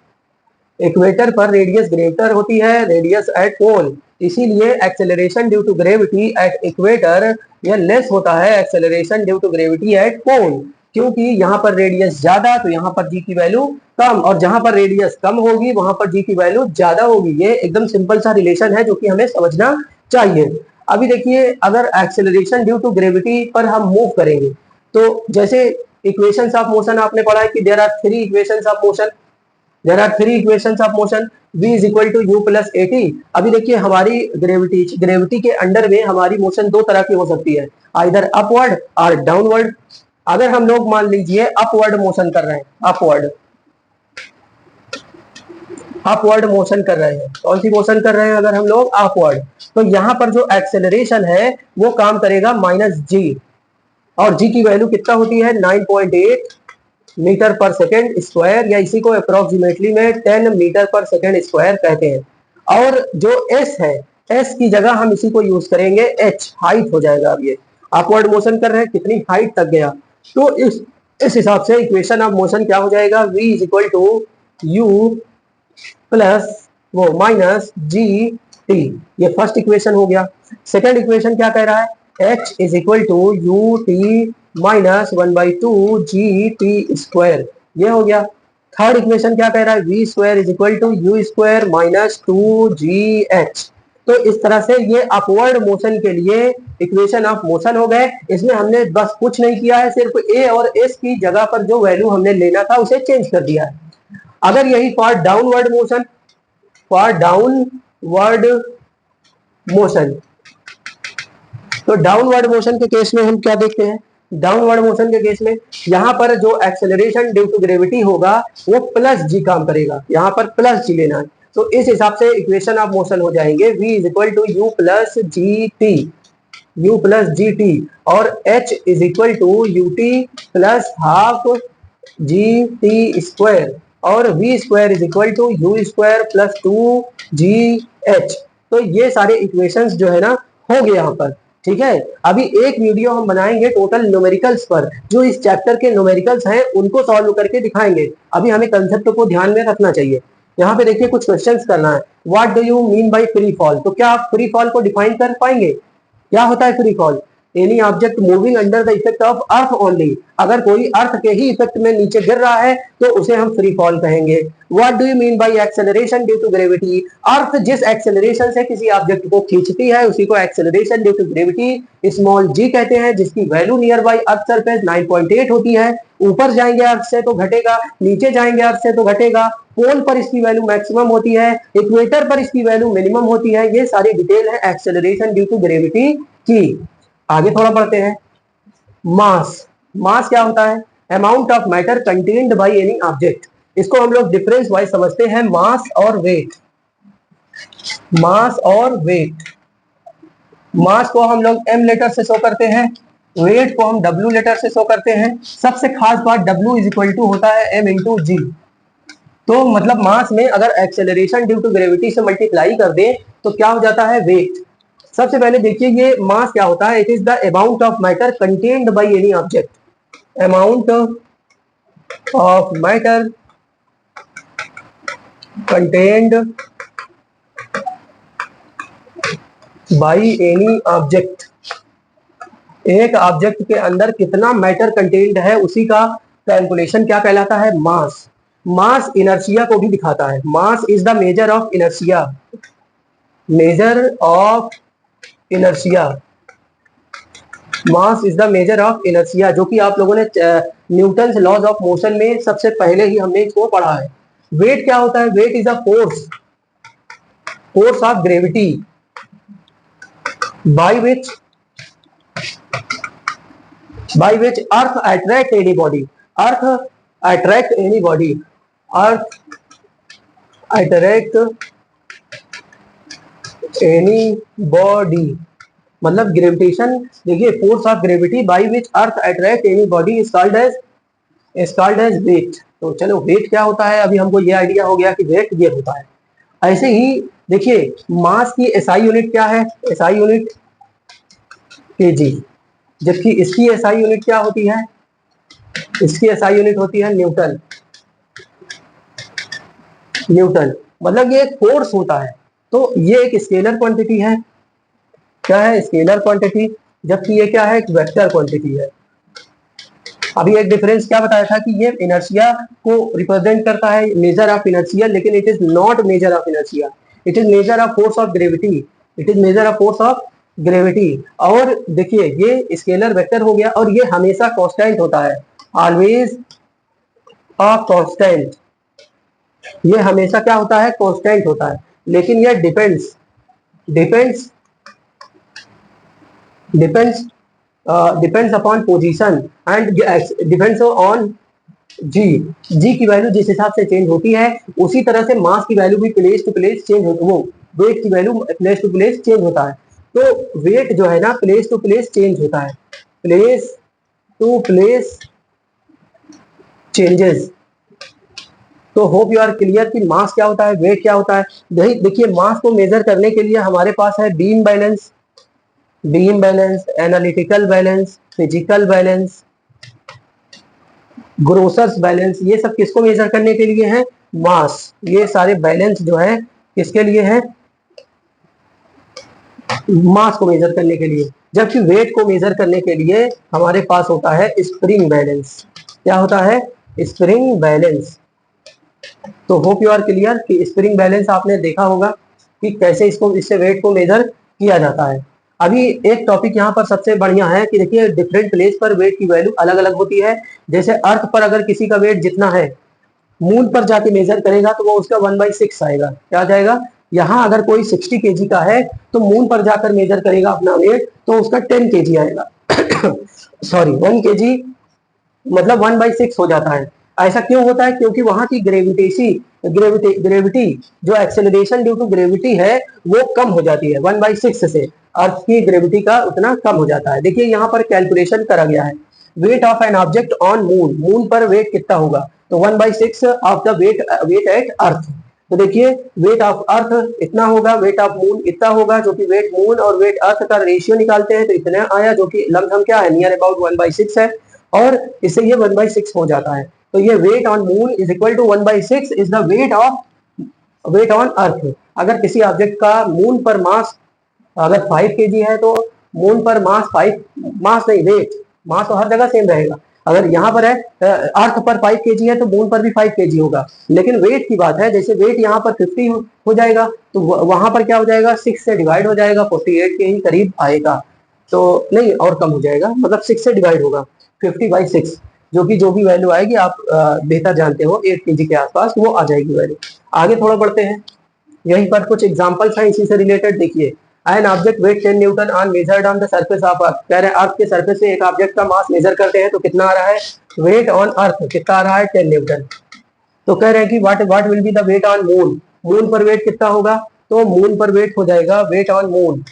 equator पर रेडियस ग्रेटर होती है रेडियस एट पोल, इसीलिए acceleration due to gravity at equator यह लेस होता है acceleration due to gravity at pole. क्योंकि यहाँ पर रेडियस ज्यादा, तो यहाँ पर जी की वैल्यू कम, और जहां पर रेडियस कम होगी वहां पर जी की वैल्यू ज्यादा होगी। ये एकदम सिंपल सा रिलेशन है जो कि हमें समझना चाहिए। अभी देखिए, अगर एक्सेलरेशन ड्यू टू ग्रेविटी पर हम मूव करेंगे, तो जैसे इक्वेशंस ऑफ मोशन आपने पढ़ा है कि there are three equations of motion, there are three equations of motion, v is equal to u plus a t. अभी देखिए, हमारी ग्रेविटी के अंडर में हमारी मोशन दो तरह की हो सकती है, आइदर अपवर्ड और डाउनवर्ड। अगर हम लोग मान लीजिए अपवर्ड मोशन कर रहे हैं, अपवर्ड मोशन कर रहे हैं, कौन सी मोशन कर रहे हैं? अगर हम लोग अपवर्ड, तो यहाँ पर जो एक्सेलरेशन है वो काम करेगा माइनस जी, और जी की वैल्यू कितना होती है? 9.8 मीटर पर सेकेंड स्क्वायर, या इसी को अप्रोक्सीमेटली में 10 मीटर पर सेकेंड स्क्वायर कहते हैं। और जो एस है, एस की जगह हम इसी को यूज करेंगे एच, हाइट हो जाएगा। अब ये अपवर्ड मोशन कर रहे हैं, कितनी हाइट तक गया, तो इस हिसाब से इक्वेशन ऑफ मोशन क्या हो जाएगा? v is equal to u plus वो माइनस जी टी। ये फर्स्ट इक्वेशन हो गया। सेकेंड इक्वेशन क्या कह रहा है? h is equal to u t minus 1/2 g t square, ये हो गया। थर्ड इक्वेशन क्या कह रहा है? V square is equal to u square minus 2gh। तो इस तरह से ये अपवर्ड मोशन के लिए इक्वेशन ऑफ मोशन हो गए। इसमें हमने बस कुछ नहीं किया है, सिर्फ ए और एस की जगह पर जो वैल्यू हमने लेना था उसे चेंज कर दिया है। अगर यही for downward motion, for downward motion, तो डाउनवर्ड मोशन के केस में हम क्या देखते हैं? डाउनवर्ड मोशन के केस में यहाँ पर जो एक्सेलरेशन ड्यू टू ग्रेविटी होगा वो प्लस जी काम करेगा, यहाँ पर प्लस जी लेना है। तो इस हिसाब से इक्वेशन ऑफ मोशन हो जाएंगे v is equal to u plus g t, u plus g t, और h is equal to u t plus half g t square, और v square is equal to u square plus 2gh। तो ये सारे equations जो है ना हो गए यहाँ पर। ठीक है। अभी एक वीडियो हम बनाएंगे टोटल न्यूमेरिकल्स पर, जो इस चैप्टर के न्यूमेरिकल्स हैं उनको सॉल्व करके दिखाएंगे। अभी हमें कंसेप्ट को ध्यान में रखना चाहिए। यहाँ पे देखिए कुछ क्वेश्चंस करना है। What do you mean by free fall? तो क्या आप फ्री फॉल को डिफाइन कर पाएंगे? क्या होता है free fall? Any object moving under the effect of earth only. अगर कोई अर्थ के ही इफेक्ट में नीचे गिर रहा है तो उसे हम फ्री फॉल कहेंगे। What do you mean by acceleration due to gravity? Earth जिस एक्सेलरेशन से किसी ऑब्जेक्ट को खींचती है उसी को acceleration due to gravity small g कहते हैं, जिसकी value near by earth surface 9.8 होती है। ऊपर जाएंगे अर्थ से तो घटेगा, नीचे जाएंगे अर्थ से तो घटेगा। पोल पर इसकी वैल्यू मैक्सिमम होती है, इक्वेटर पर इसकी वैल्यू मिनिमम होती है। ये सारी डिटेल है एक्सेलरेशन ड्यू टू ग्रेविटी की। आगे थोड़ा बढ़ते हैं। मास, मास क्या होता है? Amount of matter contained by any object. इसको हम लोग डिफरेंस वाइज समझते हैं, मास और वेट। मास और वेट, मास को हम लोग m लेटर से शो करते हैं, वेट को हम w लेटर से शो करते हैं। सबसे खास बात w इज इक्वल टू होता है m इंटू जी। तो मतलब मास में अगर एक्सेलरेशन ड्यू टू ग्रेविटी से मल्टीप्लाई कर दें तो क्या हो जाता है? वेट। सबसे पहले देखिए ये मास क्या होता है, it is the amount of matter contained by any object, amount of matter contained by any object, एक ऑब्जेक्ट के अंदर कितना मैटर कंटेन्ड है उसी का कैलकुलेशन क्या कहलाता है, मास। मास इनर्शिया को भी दिखाता है, mass is the measure of inertia, measure of inertia, mass is the measure of inertia, जो कि आप लोगों ने न्यूटन लॉज ऑफ मोशन में सबसे पहले ही हमने इसको पढ़ा है। वेट क्या होता है, weight is a force, force of gravity by which earth attract any body, earth attract any body, earth attract any body, मतलब ग्रेविटेशन, देखिए force of gravity by which earth attract any body is called as weight. तो चलो wait क्या होता है, अभी हमको ये आइडिया हो गया कि वेट ये होता है। ऐसे ही देखिए मास की एसआई यूनिट क्या है, एसआई यूनिट केजी, जबकि इसकी एसआई यूनिट क्या होती है, इसकी एसआई यूनिट होती है न्यूटन, न्यूटन, मतलब ये एक फोर्स होता है। तो ये एक स्केलर क्वांटिटी है, क्या है, स्केलर क्वांटिटी, जबकि ये क्या है, एक वेक्टर क्वांटिटी है। अभी एक डिफरेंस क्या बताया था कि ये इनर्शिया को रिप्रेजेंट करता है, मेजर ऑफ इनर्शिया, लेकिन it is not measure of inertia, it is measure of force of gravity, it is measure of force of gravity. और देखिए ये स्केलर वेक्टर हो गया, और ये हमेशा कांस्टेंट होता है, ऑलवेज अ कांस्टेंट, ये हमेशा क्या होता है, कांस्टेंट होता है, लेकिन ये depends depends upon position and depends on G की वैल्यू जिस हिसाब से चेंज होती है, उसी तरह से मास की वैल्यू भी प्लेस टू प्लेस चेंज होती है, वो वेट की value place to place change होता है। तो वेट जो है ना प्लेस टू प्लेस चेंज होता है, प्लेस टू प्लेस चेंजेस। तो होप यू आर क्लियर कि मास क्या होता है, वेट क्या होता है। देखिए मास को मेजर करने के लिए हमारे पास है beam balance, analytical balance, physical balance, grocers balance, ये सब किसको मेजर करने के लिए है, मास। ये सारे बैलेंस जो है किसके लिए है, मास को मेजर करने के लिए। जबकि वेट को मेजर करने के लिए हमारे पास होता है स्प्रिंग बैलेंस, क्या होता है, स्प्रिंग बैलेंस। तो होप यू आर क्लियर कि स्प्रिंग बैलेंस आपने देखा होगा कि कैसे इससे वेट को मेजर किया जाता है। अभी एक टॉपिक यहाँ पर सबसे बढ़िया है कि देखिए डिफरेंट प्लेस पर वेट की वैल्यू अलग अलग होती है। जैसे अर्थ पर अगर किसी का वेट जितना है, मून पर जाके मेजर करेगा तो वो उसका 1/6 आएगा, क्या आ जाएगा। यहाँ अगर कोई 60 kg का है तो मून पर जाकर मेजर करेगा अपना वेट तो उसका 10 kg आएगा सॉरी 1 kg मतलब 1/6 हो जाता है। ऐसा क्यों होता है, क्योंकि वहां की ग्रेविटी जो एक्सेलरेशन ड्यू टू ग्रेविटी है वो कम हो जाती है 1/6 से, अर्थ की ग्रेविटी का उतना कम हो जाता है। देखिए यहाँ पर कैलकुलेशन करा गया है, weight of an object on moon, moon पर वेट कितना होगा, तो 1/6 ऑफ द वेट एट अर्थ। तो देखिए वेट ऑफ अर्थ इतना होगा, वेट ऑफ मून इतना होगा, जो कि वेट मून और वेट अर्थ का रेशियो निकालते हैं तो इतना आया, जो कि लमसम क्या है, नियर अबाउट 1/6 है, और इससे ये 1/6 हो जाता है। तो ये weight on moon is equal to 1/6 is the weight on earth. अगर किसी ऑब्जेक्ट का मून पर मास अगर 5 kg है तो मून पर मास 5 मास नहीं वेट, मास तो हर जगह सेम रहेगा। अगर यहाँ पर है अर्थ पर 5 kg है तो मून पर भी 5 kg होगा, लेकिन वेट की बात है, जैसे वेट यहाँ पर 50 हो जाएगा तो वहां पर क्या हो जाएगा, 6 से डिवाइड हो जाएगा, 48 के ही करीब आएगा, तो नहीं और कम हो जाएगा, मतलब 6 से डिवाइड होगा 50/6, जो भी वैल्यू आएगी आप बेहतर जानते हो 8 kg के आसपास वो आ जाएगी वैल्यू। आगे थोड़ा बढ़ते हैं, यहीं पर कुछ एग्जांपल्स हैं इसी से रिलेटेड। देखिए an object wait 10 Newton on measured on the surface of earth, कह रहे हैं अर्थ के सरफेस से एक ऑब्जेक्ट का मास मेजर करते हैं तो कितना आ रहा है, वेट ऑन अर्थ कितना आ रहा है, 10 न्यूटन। तो कह रहे हैं कि what will be the weight on moon, moon पर वेट कितना होगा, तो मून पर वेट हो जाएगा weight on moon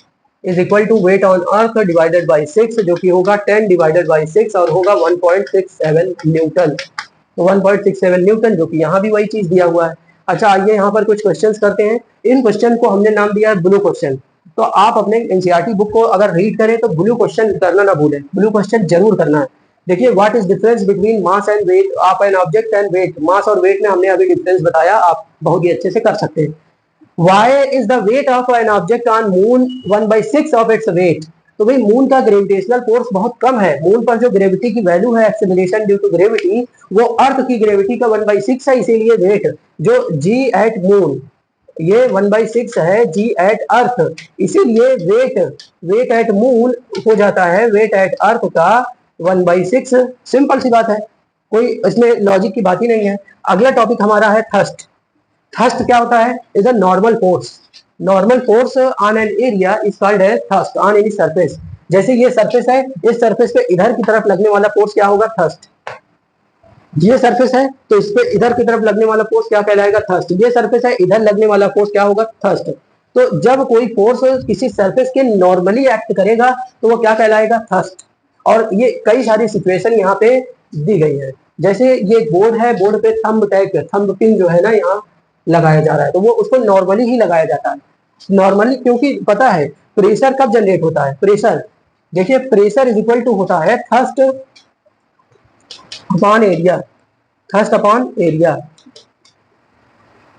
is equal to weight on earth divided by 6, जो कि होगा 10 डिवाइडेड बाई 6 और होगा 1.67 न्यूटन। तो 1.67 न्यूटन, जो कि यहाँ भी वही चीज दिया हुआ है। अच्छा आइए यहाँ पर कुछ क्वेश्चंस करते हैं। इन क्वेश्चन को हमने नाम दिया है ब्लू क्वेश्चन। तो आप अपने एनसीईआरटी बुक को अगर रीड करें तो ब्लू क्वेश्चन करना ना भूलें, ब्लू क्वेश्चन जरूर करना है। देखिए what is difference between mass and weight, आप an object and weight, mass और वेट में हमने अभी डिफरेंस बताया, आप बहुत ही अच्छे से कर सकते हैं। Why is the weight of an object on moon 1/6 of its weight? तो भाई मून का ग्रेविटेशनल फोर्स बहुत कम है, मून पर जो ग्रेविटी की वैल्यू है एक्सेलरेशन ड्यू टू ग्रेविटी वो अर्थ की ग्रेविटी का 1/6 है, इसीलिए वेट जो g एट मून ये 1/6 है g एट अर्थ, इसीलिए वेट एट मून हो जाता है वेट एट अर्थ का 1/6। सिंपल सी बात है, कोई इसमें लॉजिक की बात ही नहीं है। अगला टॉपिक हमारा है थर्स्ट। थर्स्ट क्या होता है? Is a normal force, normal force on an area is called as thrust on any surface. जैसे ये सरफेस है, इस सरफेस पे इधर की तरफ लगने वाला फोर्स क्या होगा? थर्स्ट। ये सरफेस है तो इस पे इधर की तरफ लगने वाला फोर्स क्या कहलाएगा? थर्स्ट। ये सरफेस है, इधर लगने वाला फोर्स क्या होगा? थर्स्ट। तो जब कोई फोर्स किसी सरफेस के नॉर्मली एक्ट करेगा तो वो क्या कहलाएगा? थर्स्ट। और ये कई सारी सिचुएशन यहाँ पे दी गई है। जैसे ये बोर्ड है, बोर्ड पे थंब टैग, थंब पिन जो है ना यहाँ लगाया जा रहा है, तो वो उसको नॉर्मली ही लगाया जाता है। नॉर्मली क्योंकि पता है प्रेशर कब जनरेट होता है? प्रेशर, देखिए प्रेशर इज इक्वल टू होता है thrust upon area, thrust upon area,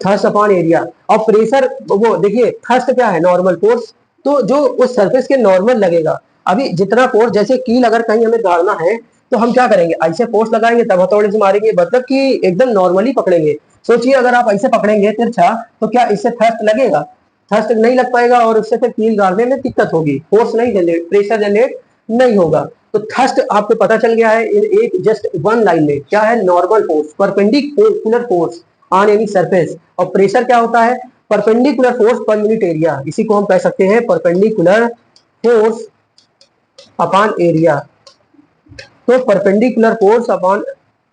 thrust upon area. और प्रेशर वो देखिए थर्स्ट क्या है? नॉर्मल फोर्स, तो जो उस सरफेस के नॉर्मल लगेगा। अभी जितना फोर्स, जैसे कील अगर कहीं हमें गाड़ना है तो हम क्या करेंगे? ऐसे फोर्स लगाएंगे तब हथौड़े से मारेंगे, मतलब कि एकदम नॉर्मली पकड़ेंगे। सोचिए अगर आप ऐसे पकड़ेंगे तिरछा तो क्या इससे थर्स्ट लगेगा? थर्स्ट नहीं लग पाएगा और उससे फिर कील गाड़ने में दिक्कत होगी, फोर्स नहीं जनरेट, प्रेशर जनरेट नहीं होगा। तो थर्स्ट आपको पता चल गया है एक जस्ट वन लाइन में क्या है? Normal force, perpendicular force on any surface. और प्रेशर क्या होता है? परपेंडिकुलर फोर्स पर यूनिट एरिया, इसी को हम कह सकते हैं परपेंडिकुलर फोर्स अपॉन एरिया। तो perpendicular force upon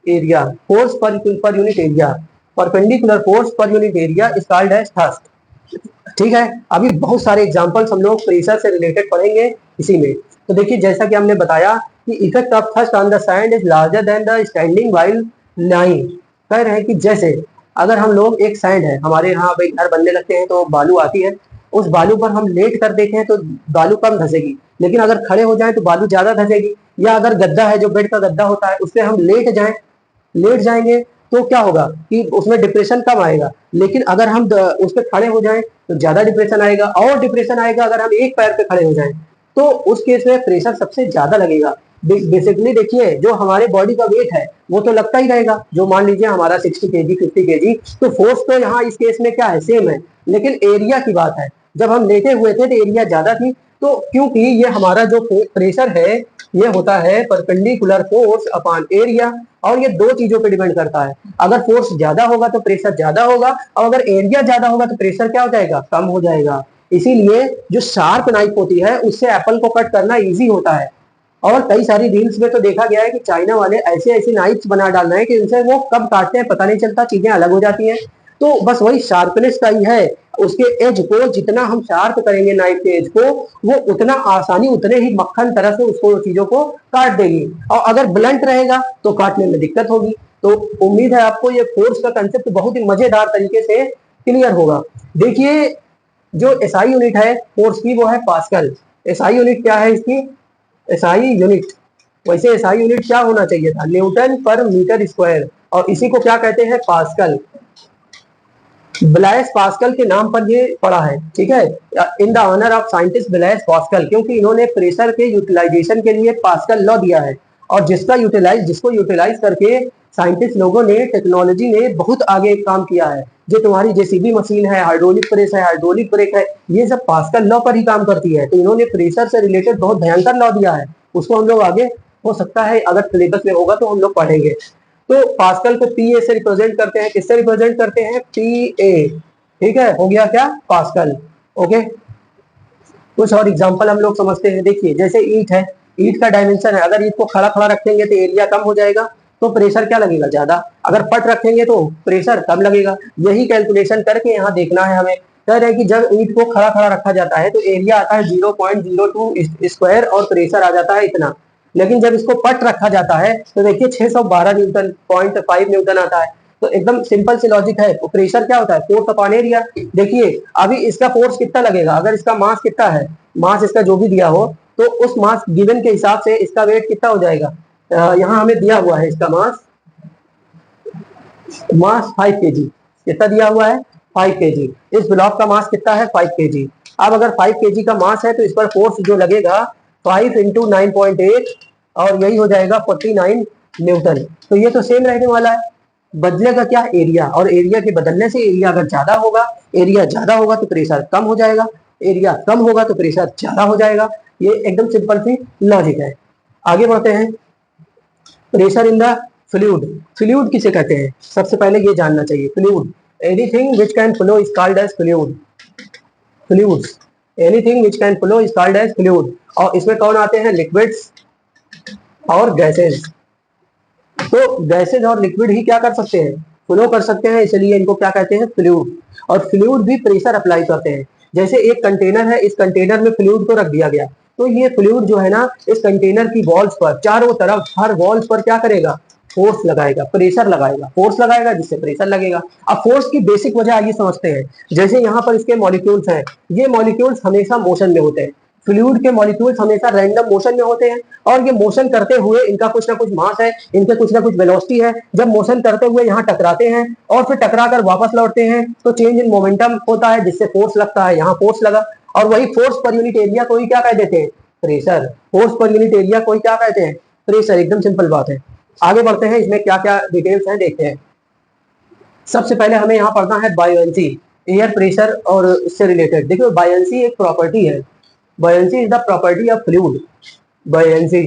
area, force पर यूनिट एरिया, परपेंडिकुलर फोर्स पर unit area is called as thrust. ठीक है, अभी बहुत सारे एग्जांपल्स हम लोग प्रेशर से रिलेटेड पढ़ेंगे इसी में। तो देखिए जैसा कि हमने बताया कि effect of thrust on the sand is larger than the standing while lying. कह रहे हैं कि जैसे अगर हम लोग एक सैंड है, हमारे यहाँ भाई घर बनने लगते हैं तो बालू आती है, उस बालू पर हम लेट कर देखें तो बालू कम धसेगी, लेकिन अगर खड़े हो जाए तो बालू ज्यादा धसेगी। या अगर गद्दा है, जो बेड का गद्दा होता है, उस पर हम लेट जाएंगे तो क्या होगा कि उसमें डिप्रेशन कम आएगा, लेकिन अगर हम उस पर खड़े हो जाएं तो ज्यादा डिप्रेशन आएगा। और डिप्रेशन आएगा अगर हम एक पैर पे खड़े हो जाएं, तो उस केस में प्रेशर सबसे ज्यादा लगेगा। बेसिकली देखिए जो हमारे बॉडी का वेट है वो तो लगता ही रहेगा, जो मान लीजिए हमारा 60 kg 50 kg, तो फोर्स तो यहाँ इस केस में क्या है? सेम है, लेकिन एरिया की बात है। जब हम लेटे हुए थे तो एरिया ज्यादा थी, तो क्योंकि ये हमारा जो प्रेशर है ये होता है परपेंडिकुलर फोर्स अपॉन एरिया, और ये दो चीजों पे डिपेंड करता है। अगर फोर्स ज्यादा होगा तो प्रेशर ज्यादा होगा, और अगर एरिया ज्यादा होगा तो प्रेशर क्या हो जाएगा? कम हो जाएगा। इसीलिए जो शार्प नाइफ होती है उससे एप्पल को कट करना इजी होता है। और कई सारी रील्स में तो देखा गया है कि चाइना वाले ऐसे ऐसे नाइफ्स बना डाल रहे हैं कि इनसे वो कब काटते हैं पता नहीं चलता, चीजें अलग हो जाती हैं। तो बस वही शार्पनेस का ही है, उसके एज को जितना हम शार्प करेंगे नाइफ के एज को, वो उतना आसानी, उतने ही मक्खन तरह से उसको चीजों को काट देगी। और अगर ब्लंट रहेगा तो काटने में दिक्कत होगी। तो उम्मीद है आपको ये फोर्स का कंसेप्ट बहुत ही मजेदार तरीके से क्लियर होगा। देखिए जो एसआई यूनिट है फोर्स की वो है पास्कल। एसआई यूनिट क्या है इसकी? एसआई यूनिट, वैसे एसआई यूनिट क्या होना चाहिए था? न्यूटन पर मीटर स्क्वायर, और इसी को क्या कहते हैं? पास्कल। ब्लाइस पास्कल के नाम पर ये पड़ा है, ठीक है, in the honour of scientist Blaise Pascal, क्योंकि इन्होंने प्रेशर के यूटिलाइजेशन के लिए पास्कल लॉ दिया है। और जिसको यूटिलाइज करके साइंटिस्ट लोगों ने, टेक्नोलॉजी ने बहुत आगे काम किया है। जो तुम्हारी जेसीबी मशीन है, हाइड्रोलिक प्रेस है, हाइड्रोलिक ब्रेक है, ये सब पास्कल लॉ पर ही काम करती है। तो इन्होंने प्रेशर से रिलेटेड बहुत भयंकर लॉ दिया है, उसको हम लोग आगे हो सकता है अगर सिलेबस में होगा तो हम लोग पढ़ेंगे। तो पास्कल को पी ए से रिप्रेजेंट करते हैं, किससे रिप्रेजेंट करते हैं? P A. ठीक है, हो गया क्या? पास्कल। ओके, कुछ और एग्जांपल हम लोग समझते हैं। देखिए जैसे ईंट है, ईंट का डायमेंशन है, अगर ईंट को खड़ा खड़ा रखेंगे तो एरिया कम हो जाएगा, तो प्रेशर क्या लगेगा? ज्यादा। अगर पट रखेंगे तो प्रेशर कम लगेगा। यही कैलकुलेशन करके यहाँ देखना है हमें। कह रहे हैं कि जब ईंट को खड़ा खड़ा रखा जाता है तो एरिया आता है 0.02 स्क्वायर और प्रेशर आ जाता है इतना। लेकिन जब इसको पट रखा जाता है तो देखिए 612 न्यूटन, 0.5 न्यूटन आता है। तो एकदम सिंपल सी लॉजिक है। प्रेशर क्या होता है, फोर्स अपॉन एरिया। देखिए अभी इसका फोर्स कितना लगेगा, अगर इसका मास कितना है, मास इसका जो भी दिया हो, तो उस मास गिवन के हिसाब से इसका वेट कितना हो जाएगा। यहाँ हमें दिया हुआ है इसका मास, मास 5 kg, कितना दिया हुआ है 5 kg। इस ब्लॉक का मास कितना है 5 kg। अब अगर 5 kg का मास है तो इस पर फोर्स जो लगेगा 5 इंटू 9.8 और यही हो जाएगा 49 न्यूटन। तो ये तो सेम रहने वाला है। बदलेगा क्या, एरिया, और एरिया के बदलने से एरिया अगर ज्यादा होगा, एरिया ज्यादा होगा तो प्रेशर कम हो जाएगा, एरिया कम होगा तो प्रेशर ज्यादा हो जाएगा। ये एकदम सिंपल सी लॉजिक है। आगे बढ़ते हैं। Pressure in the fluid, fluid किसे कहते हैं, सबसे पहले ये जानना चाहिए। Fluid, anything which can flow is called as fluid. Fluids, anything which can flow is called as fluid. और इसमें कौन आते हैं, लिक्विड्स और गैसेज। तो गैसेज और लिक्विड ही क्या कर सकते हैं, फ्लो कर सकते हैं, इसलिए इनको क्या कहते हैं, फ्लूइड। और फ्लूइड भी प्रेशर अप्लाई करते हैं। जैसे एक कंटेनर है, इस कंटेनर में फ्लूइड को रख दिया गया, तो ये फ्लूइड जो है ना इस कंटेनर की वॉल्स पर, चारों तरफ हर वॉल्स पर क्या करेगा, फोर्स लगाएगा, प्रेशर लगाएगा, फोर्स लगाएगा जिससे प्रेशर लगेगा। अब फोर्स की बेसिक वजह आइए समझते हैं। जैसे यहाँ पर इसके मॉलिक्यूल्स हैं, ये मॉलिक्यूल्स हमेशा मोशन में होते हैं। फ्लूइड के मॉलिक्यूल्स हमेशा रैंडम मोशन में होते हैं, और ये मोशन करते हुए इनका कुछ ना कुछ मास है, इनके कुछ ना कुछ वेलोसिटी है। जब मोशन करते हुए यहाँ टकराते हैं और फिर टकरा कर वापस लौटते हैं तो चेंज इन मोमेंटम होता है, जिससे फोर्स लगता है। यहाँ फोर्स लगा, और वही फोर्स पर यूनिट एरिया को ही क्या कह देते हैं, प्रेशर। फोर्स पर यूनिट एरिया को ही क्या कहते हैं, प्रेशर। एकदम सिंपल बात है। आगे बढ़ते हैं, इसमें क्या क्या डिटेल्स हैं देखते हैं। सबसे पहले हमें यहाँ पढ़ना है बायोएंसी, एयर प्रेशर और इससे रिलेटेड। देखिए बायोएंसी एक प्रॉपर्टी है, buoyancy is the property of fluid. buoyancy,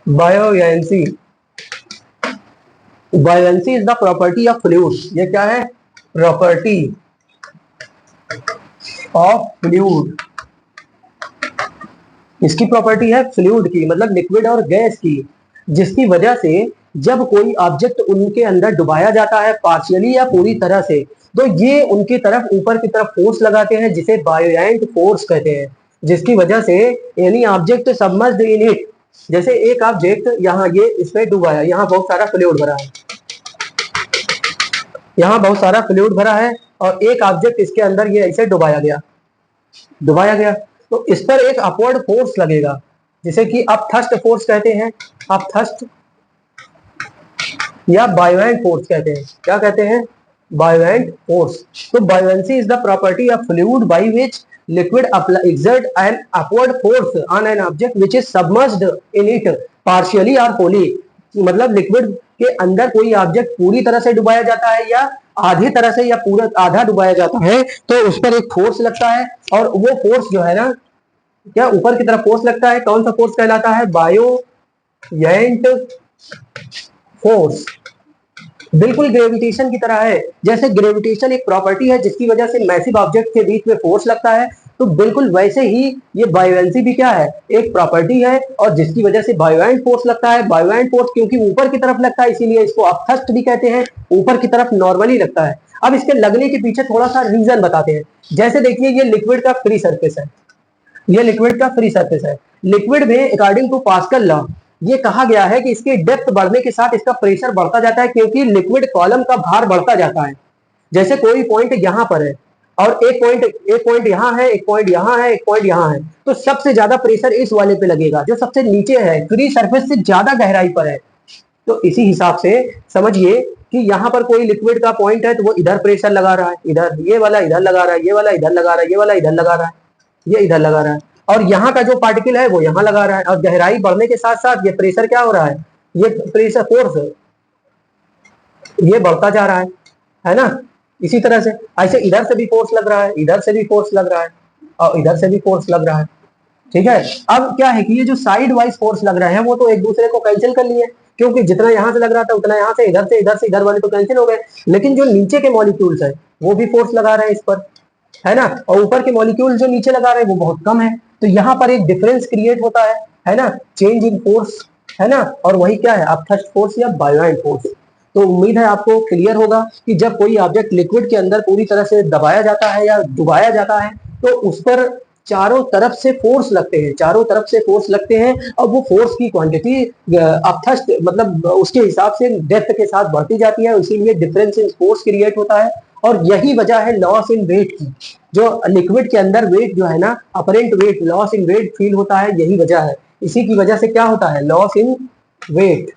buoyancy, buoyancy is the property of fluid. ये क्या है, प्रॉपर्टी ऑफ फ्लूइड। इसकी प्रॉपर्टी है फ्लूइड की, मतलब लिक्विड और गैस की, जिसकी वजह से जब कोई ऑब्जेक्ट उनके अंदर डुबाया जाता है पार्शियली या पूरी तरह से, तो ये उनकी तरफ ऊपर की तरफ फोर्स लगाते हैं, जिसे बायोएंट फोर्स कहते हैं। जिसकी वजह से any object submerged in it, जैसे एक ऑब्जेक्ट यहाँ ये इसमें डूबा है, यहाँ बहुत सारा फ्लूइड भरा है, यहाँ बहुत सारा फ्लूइड भरा है, और एक ऑब्जेक्ट इसके अंदर ये ऐसे डुबाया गया, तो इस पर एक अपवर्ड फोर्स लगेगा, जिसे कि अपथ्रस्ट फोर्स कहते हैं। अपथ्रस्ट या बायोएंट फोर्स कहते हैं। क्या कहते हैं, बायोएंट फोर्स। तो buoyancy is the property of fluid by which liquid exert an upward force on an object which is submerged in it partially or wholly। मतलब लिक्विड के अंदर कोई ऑब्जेक्ट पूरी तरह से डुबाया जाता है या आधी तरह से या पूरा आधा डुबाया जाता है, तो उस पर एक फोर्स लगता है, और वो फोर्स जो है ना, क्या ऊपर की तरफ फोर्स लगता है, कौन सा फोर्स कहलाता है, बायोएंट फोर्स। बिल्कुल ग्रेविटेशन की तरह है। जैसे ग्रेविटेशन एक प्रॉपर्टी है जिसकी वजह से मैसिव ऑब्जेक्ट के बीच में फोर्स लगता है, तो बिल्कुल वैसे ही ये बायोएंसी भी क्या है, एक प्रॉपर्टी है, और जिसकी वजह से बायोएंट फोर्स लगता है। बायोएंट फोर्स क्योंकि ऊपर की तरफ लगता है, इसीलिए इसको अपथ्रस्ट भी कहते हैं, ऊपर की तरफ नॉर्मली लगता है। अब इसके लगने के पीछे थोड़ा सा रीजन बताते हैं। जैसे देखिए ये लिक्विड का फ्री सरफेस है, ये लिक्विड का फ्री सरफेस है। लिक्विड में अकॉर्डिंग टू पास्कल लॉ ये कहा गया है कि इसकी डेप्थ बढ़ने के साथ इसका प्रेशर बढ़ता जाता है, क्योंकि लिक्विड कॉलम का भार बढ़ता जाता है। जैसे कोई पॉइंट यहां पर है और एक पॉइंट यहां है, एक पॉइंट यहां है, एक पॉइंट यहां है, तो सबसे ज्यादा प्रेशर इस वाले पे लगेगा जो सबसे नीचे है, फ्री सरफेस से ज्यादा गहराई पर है। तो इसी हिसाब से समझिए कि यहाँ पर कोई लिक्विड का पॉइंट है तो वो इधर प्रेशर लगा रहा है, इधर, ये वाला इधर लगा रहा है, ये वाला इधर लगा रहा है, ये वाला इधर लगा रहा है, ये इधर लगा रहा है, और यहाँ का जो पार्टिकल है वो यहाँ लगा रहा है। और गहराई बढ़ने के साथ साथ ये प्रेशर क्या हो रहा है, ये प्रेशर फोर्स ये बढ़ता जा रहा है ना। इसी तरह से ऐसे इधर से भी फोर्स लग रहा है, इधर से भी फोर्स लग रहा है, और इधर से भी फोर्स लग रहा है। ठीक है, अब क्या है कि ये जो साइड वाइज फोर्स लग रहे हैं वो तो एक दूसरे को कैंसिल कर लिए, क्योंकि जितना यहाँ से लग रहा था उतना यहाँ से, इधर से इधर से इधर वाले तो कैंसिल हो गए। लेकिन जो नीचे के मॉलिक्यूल्स है वो भी फोर्स लगा रहे हैं इस पर, है ना, और ऊपर के मॉलिक्यूल जो नीचे लगा रहे हैं वो बहुत कम है। तो यहाँ पर एक डिफरेंस क्रिएट होता है ना, चेंज इन फोर्स, है ना, और वही क्या है, अपथ्रस्ट फोर्स या बायोएंट फोर्स। तो उम्मीद है आपको क्लियर होगा कि जब कोई ऑब्जेक्ट लिक्विड के अंदर पूरी तरह से दबाया जाता है या डुबाया जाता है तो उस पर चारों तरफ से फोर्स लगते हैं, चारों तरफ से फोर्स लगते हैं, और वो फोर्स की क्वांटिटी अपथस्ट मतलब उसके हिसाब से डेप्थ के साथ बढ़ती जाती है, इसीलिए डिफरेंस इन फोर्स क्रिएट होता है। और यही वजह है लॉस इन वेट की, जो लिक्विड के अंदर वेट जो है ना, apparent weight, loss in weight feel होता है, यही वजह है। इसी की वजह से क्या होता है, loss in wait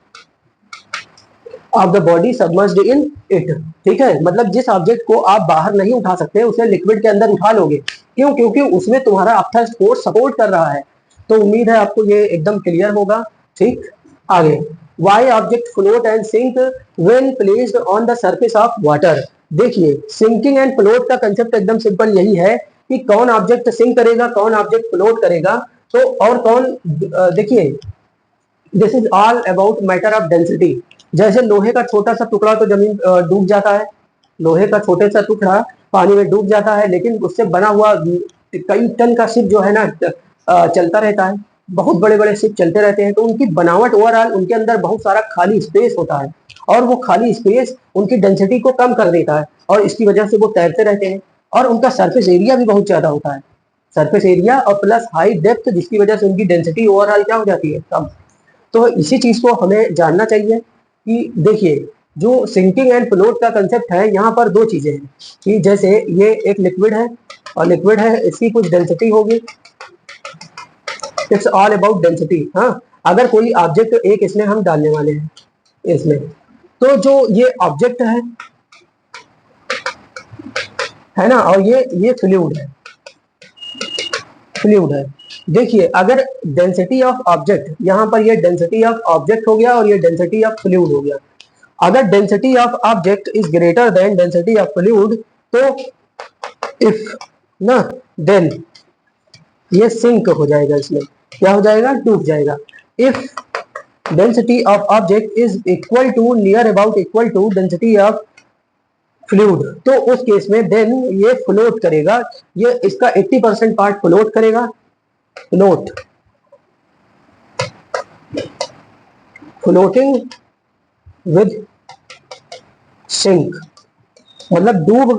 of the body submerged in it. ठीक है, मतलब जिस ऑब्जेक्ट को आप बाहर नहीं उठा सकते उसे लिक्विड के अंदर उठा लोगे, क्यों, क्योंकि उसमें तुम्हारा अपथस्ट फोर्स सपोर्ट कर रहा है। तो उम्मीद है आपको ये एकदम क्लियर होगा। ठीक, आगे, why object float and sink when placed on the surface of water. देखिए, सिंकिंग एंड फ्लोट का कंसेप्ट एकदम सिंपल यही है कि कौन ऑब्जेक्ट सिंक करेगा, कौन ऑब्जेक्ट फ्लोट करेगा। तो और कौन, देखिए, this is all about matter of density. जैसे लोहे का छोटा सा टुकड़ा तो जमीन डूब जाता है, लोहे का छोटे सा टुकड़ा पानी में डूब जाता है, लेकिन उससे बना हुआ कई टन का शिप जो है ना चलता रहता है, बहुत बड़े बड़े शिप चलते रहते हैं। तो उनकी बनावट ओवरऑल, उनके अंदर बहुत सारा खाली स्पेस होता है, और वो खाली स्पेस उनकी डेंसिटी को कम कर देता है, और इसकी वजह से वो तैरते रहते हैं। और उनका सरफेस एरिया भी बहुत ज्यादा होता है, सरफेस एरिया और प्लस हाई डेप्थ, जिसकी वजह से उनकी डेंसिटी ओवरऑल क्या हो जाती है, कम। तो इसी चीज को हमें जानना चाहिए कि देखिए, जो सिंकिंग एंड फ्लोट का कंसेप्ट है, यहाँ पर दो चीजें हैं कि जैसे ये एक लिक्विड है, और लिक्विड है, इसकी कुछ डेंसिटी होगी, इट्स ऑल अबाउट डेंसिटी। हाँ, अगर कोई ऑब्जेक्ट एक इसमें हम डालने वाले हैं इसमें, तो जो ये ऑब्जेक्ट है ना, और ये फ्लूइड है, फ्लूइड है। देखिए, अगर डेंसिटी ऑफ ऑब्जेक्ट, यहाँ पर ये डेंसिटी ऑफ ऑब्जेक्ट हो गया और ये डेंसिटी ऑफ फ्लूइड हो गया। अगर density of object is greater than density of fluid, तो इफ ना, देन ये सिंक हो जाएगा, इसमें क्या हो जाएगा, डूब जाएगा। If density of object is equal to, near about equal to density of fluid, तो उस केस में देन ये फ्लोट करेगा, ये इसका 80% पार्ट फ्लोट करेगा, फ्लोट, फ्लोटिंग विद सिंक, मतलब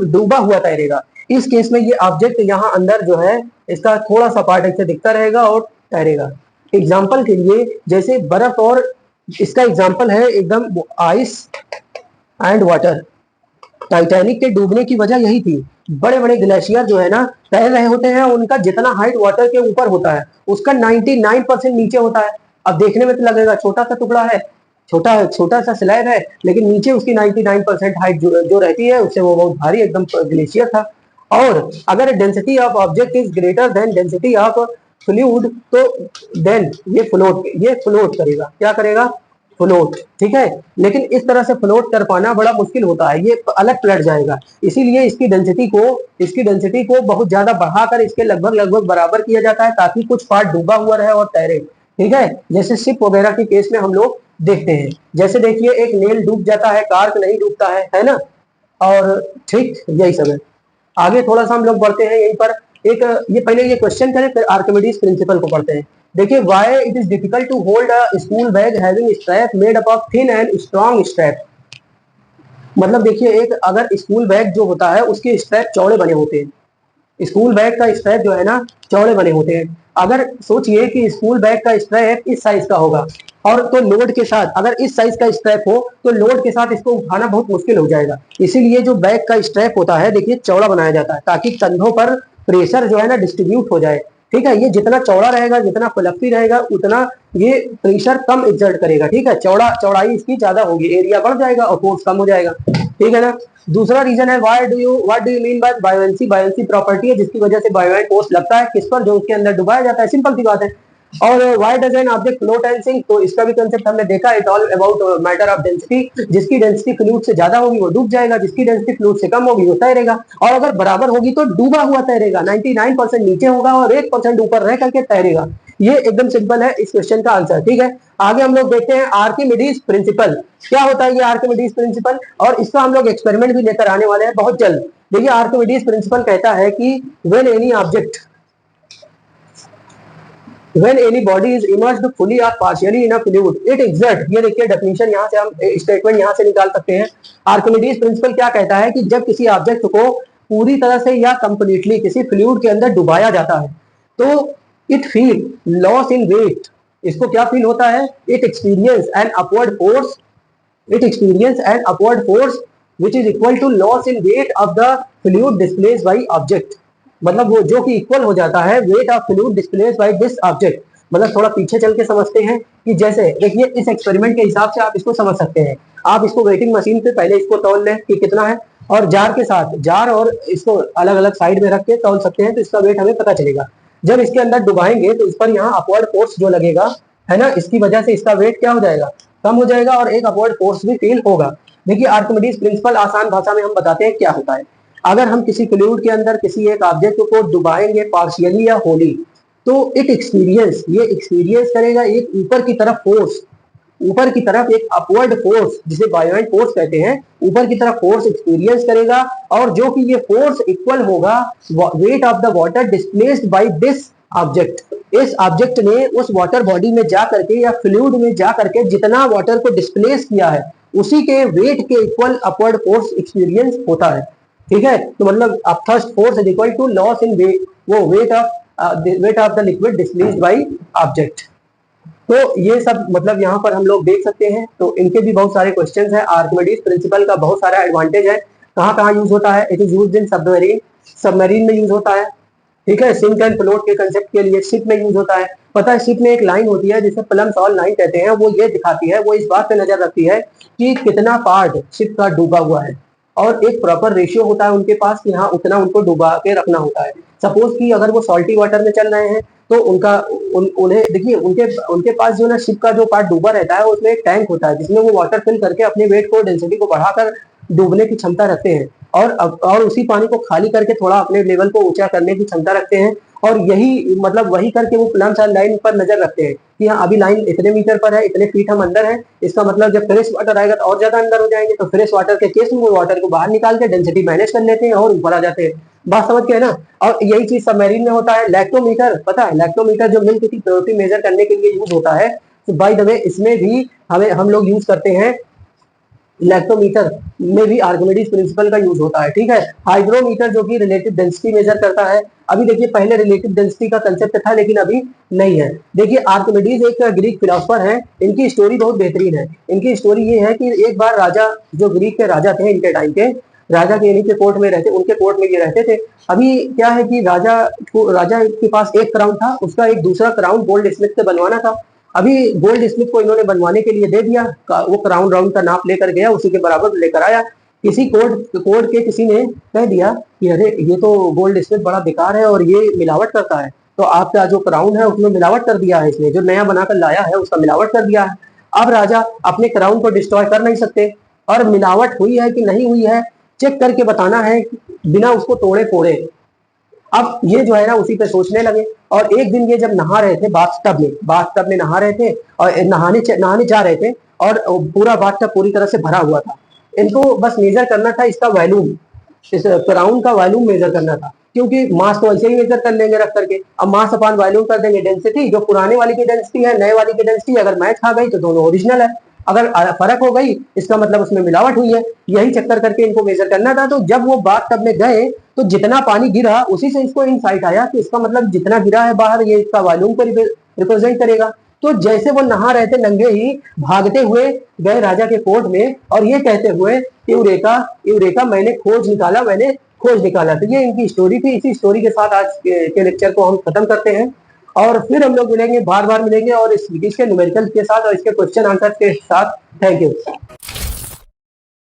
डूबा हुआ तैरेगा। इस केस में ये ऑब्जेक्ट यहाँ अंदर जो है, इसका थोड़ा सा पार्ट ऐसे दिखता रहेगा और तैरेगा। एग्जाम्पल के लिए, जैसे बर्फ, और इसका एग्जाम्पल है एकदम आइस एंड वाटर। टाइटैनिक के डूबने की वजह यही थी, बड़े बड़े ग्लेशियर जो है ना तैर रहे होते हैं, उनका जितना हाइट वाटर के ऊपर होता है उसका 99% नीचे होता है। अब देखने में तो लगेगा छोटा सा टुकड़ा है, छोटा छोटा सा स्लैब है, लेकिन नीचे उसकी 99% हाइट जो रहती है, उससे वो बहुत भारी एकदम ग्लेशियर था। और अगर density of object is greater than density of fluid, तो देन ये फ्लोट करेगा, क्या करेगा, फ्लोट। ठीक है, लेकिन इस तरह से फ्लोट कर पाना बड़ा मुश्किल होता है, ये अलग पलट जाएगा। इसीलिए इसकी डेंसिटी को बहुत ज्यादा बढ़ाकर इसके लगभग लगभग बराबर किया जाता है, ताकि कुछ पार्ट डूबा हुआ रहे और तैरे। ठीक है, जैसे शिप वगैरह के केस में हम लोग देखते हैं, जैसे देखिए एक नेल डूब जाता है, कार्क नहीं डूबता है ना। और ठीक यही सब है। आगे थोड़ा सा हम लोग बढ़ते हैं, यहीं पर एक, ये पहले ये क्वेश्चन करें, फिर आर्किमिडीज प्रिंसिपल को पढ़ते हैं। देखिए, why it is difficult to hold a school bag having strap made up of thin and strong strap. मतलब देखिए, एक अगर स्कूल बैग जो होता है उसके स्ट्रैप चौड़े बने होते हैं, स्कूल बैग का स्ट्रैप जो है ना चौड़े बने होते हैं। अगर सोचिए कि स्कूल बैग का स्ट्रैप इस साइज का होगा, और तो लोड के साथ अगर इस साइज का स्ट्रैप हो, तो लोड के साथ इसको उठाना बहुत मुश्किल हो जाएगा। इसीलिए जो बैग का स्ट्रैप होता है, देखिए चौड़ा बनाया जाता है, ताकि कंधों पर प्रेशर जो है ना डिस्ट्रीब्यूट हो जाए। ठीक है, ये जितना चौड़ा रहेगा, जितना फ्लफी रहेगा, उतना ये प्रेशर कम एक्सर्ट करेगा। ठीक है, चौड़ाई इसकी ज्यादा होगी, एरिया बढ़ जाएगा और फोर्स कम हो जाएगा। ठीक है ना। दूसरा रीजन है, what do you mean by buoyancy. Buoyancy property है जिसकी वजह से बायोएंट फोर्स लगता है किस पर, जो उसके अंदर डुबाया जाता है, सिंपल सी बात है। और why does an object float and sink, तो इसका भी कंसेप्ट हमने देखा, it all about matter of density. जिसकी डेंसिटी फ्लूइड से ज्यादा होगी वो डूब जाएगा, जिसकी डेंसिटी फ्लूइड से कम होगी वो तैरेगा। और अगर बराबर होगी तो डूबा हुआ तैरेगा, 99% नीचे होगा और 1% ऊपर रह करके तैरेगा। ये एकदम सिंपल है इस क्वेश्चन का आंसर। ठीक है, आगे हम लोग देखते हैं आर्किमिडीज प्रिंसिपल। क्या होता है ये आर्किमिडीज प्रिंसिपल, और इसका हम लोग एक्सपेरिमेंट भी लेकर आने वाले हैं बहुत जल्द। देखिए, आर्किमिडीज प्रिंसिपल कहता है कि when any body is immersed fully or partially in a fluid it exerts, ये देखिए डेफिनेशन, यहाँ से हम स्टेटमेंट यहाँ से निकाल सकते हैं। आर्किमिडीज प्रिंसिपल क्या कहता है कि जब किसी ऑब्जेक्ट को पूरी तरह से या कंप्लीटली किसी फ्लूइड के अंदर डुबाया जाता है, तो it feel loss in weight, इसको क्या फील होता है? It experience an upward force, it experience an upward force which is equal to loss in weight of the fluid displaced by object, मतलब वो जो कि इक्वल हो जाता है weight of fluid displaced by this object। मतलब थोड़ा पीछे चल के समझते हैं कि जैसे देखिए इस एक्सपेरिमेंट के हिसाब से आप इसको समझ सकते हैं। आप इसको वेटिंग मशीन पे पहले इसको तौल लें कि कितना है, और जार के साथ जार और इसको अलग अलग साइड में रख के तौल सकते हैं, तो इसका वेट हमें पता चलेगा। जब इसके अंदर डुबाएंगे तो इस पर यहाँ अपवर्ड फोर्स जो लगेगा है ना, इसकी वजह से इसका वेट क्या हो जाएगा? कम हो जाएगा और एक अपवर्ड फोर्स भी फील होगा। देखिए आर्किमिडीज प्रिंसिपल आसान भाषा में हम बताते हैं क्या होता है। अगर हम किसी फ्लूइड के अंदर किसी एक ऑब्जेक्ट को डुबाएंगे पार्शियली या होली, तो इट एक्सपीरियंस, ये एक्सपीरियंस करेगा एक ऊपर की तरफ फोर्स, ऊपर की तरफ एक अपवर्ड फोर्स जिसे बायोइंट फोर्स कहते हैं, ऊपर की तरफ फोर्स एक्सपीरियंस करेगा, और जो कि ये फोर्स इक्वल होगा wait of the water displaced by this object. इस ऑब्जेक्ट ने उस वाटर बॉडी में जा करके या फ्लूइड में जा करके जितना वाटर को डिस्प्लेस किया है उसी के वेट के इक्वल अपवर्ड फोर्स एक्सपीरियंस होता है। ठीक है, तो मतलब thrust force is equal to loss in weight, वो weight of the liquid displaced by object. तो ये सब मतलब यहाँ पर हम लोग देख सकते हैं। तो इनके भी बहुत सारे क्वेश्चंस हैं। आर्किमिडीज प्रिंसिपल का बहुत सारा एडवांटेज है। कहाँ कहाँ यूज होता है? It is used in submarine, submarine में यूज होता है। ठीक है, सिंक एंड फ्लोट के कंसेप्ट के लिए शिप में यूज होता है। पता है शिप में एक लाइन होती है जिसे प्लम सॉल्व लाइन कहते हैं, वो ये दिखाती है, वो इस बात पे नजर रखती है कि कितना पार्ट शिप का डूबा हुआ है, और एक प्रॉपर रेशियो होता है उनके पास कि हाँ उतना उनको डुबा के रखना होता है। सपोज कि अगर वो सॉल्टी वाटर में चल रहे हैं तो उन्हें देखिए उनके पास जो ना शिप का जो पार्ट डूबा रहता है उसमें एक टैंक होता है जिसमें वो वाटर फिल करके अपने वेट को, डेंसिटी को बढ़ाकर डूबने की क्षमता रखते हैं, और उसी पानी को खाली करके थोड़ा अपने लेवल को ऊंचा करने की क्षमता रखते हैं। और यही मतलब वही करके वो प्लम सॉल्व लाइन पर नजर रखते हैं कि हाँ अभी लाइन इतने मीटर पर है, इतने फीट हम अंदर है, इसका मतलब जब फ्रेश वाटर आएगा तो और ज्यादा अंदर हो जाएंगे। तो फ्रेश वाटर के केस में वो वाटर को बाहर निकाल के डेंसिटी मैनेज कर लेते हैं और ऊपर आ जाते हैं। बात समझ के है ना। और यही चीज सबमरीन में होता है। लैक्टोमीटर, पता है लैक्टोमीटर जो मिल्क की प्योरिटी मेजर करने के लिए यूज होता है, तो बाय द वे इसमें भी हम लोग यूज करते हैं, लैक्टोमीटर में भी आर्किमिडीज प्रिंसिपल का यूज होता है। ठीक है, हाइड्रोमीटर जो कि रिलेटिव डेंसिटी मेजर करता है। अभी देखिए पहले रिलेटिव डेंसिटी का कंसेप्ट था लेकिन अभी नहीं है। देखिए आर्किमिडीज एक ग्रीक फिलोसोफर है, इनकी स्टोरी बहुत बेहतरीन है। इनकी स्टोरी ये है कि एक बार राजा, जो ग्रीक के राजा थे इनके टाइम के, राजा के इन्हीं के कोर्ट में रहते, उनके कोर्ट में ये रहते थे। अभी क्या है कि राजा के पास एक क्राउन था, उसका एक दूसरा क्राउन गोल्ड स्मिथ से बनवाना था। अभी गोल्ड स्मिथ को इन्होंने बनवाने के लिए दे दिया, वो क्राउन राउंड का नाप लेकर गया, उसी के बराबर लेकर आया। किसी कोर्ट के किसी ने कह दिया कि अरे ये तो गोल्ड स्मिथ बड़ा बेकार है और ये मिलावट करता है, तो आपका जो क्राउन है उसमें मिलावट कर दिया है, इसने जो नया बनाकर लाया है उसका मिलावट कर दिया है। अब राजा अपने क्राउन को डिस्ट्रॉय कर नहीं सकते, और मिलावट हुई है कि नहीं हुई है चेक करके बताना है बिना उसको तोड़े फोड़े। अब ये जो है ना उसी पे सोचने लगे, और एक दिन ये जब नहा रहे थे बाथटब में नहा रहे थे, और नहाने जा रहे थे, और पूरा बाथटब पूरी तरह से भरा हुआ था। इनको बस मेजर करना था इसका वॉल्यूम, इस क्राउन का वॉल्यूम मेजर करना था, क्योंकि मास तो ऐसे ही मेजर कर लेंगे रख करके। अब मास अपॉन वॉल्यूम कर देंगे, डेंसिटी जो पुराने वाली की डेंसिटी है नए वाली की डेंसिटी अगर मैच खा गई तो दोनों ओरिजिनल है, अगर फर्क हो गई इसका मतलब उसमें मिलावट हुई है। यही चक्कर करके इनको मेजर करना था। तो जब वो बाथटब में गए तो जितना पानी गिरा उसी से इसको इनसाइट आया कि इसका मतलब जितना गिरा है बाहर ये इसका वॉल्यूम को रिप्रेजेंट करेगा। तो जैसे वो नहा रहे थे नंगे ही भागते हुए गए राजा के कोर्ट में, और ये कहते हुए यूरेका यूरेका मैंने खोज निकाला। तो ये इनकी स्टोरी थी। इसी स्टोरी के साथ आज के लेक्चर को हम खत्म करते हैं, और फिर हम लोग मिलेंगे, बार बार मिलेंगे, और इस के न्यूमेरिकल के साथ और इसके क्वेश्चन आंसर के साथ। Thank you.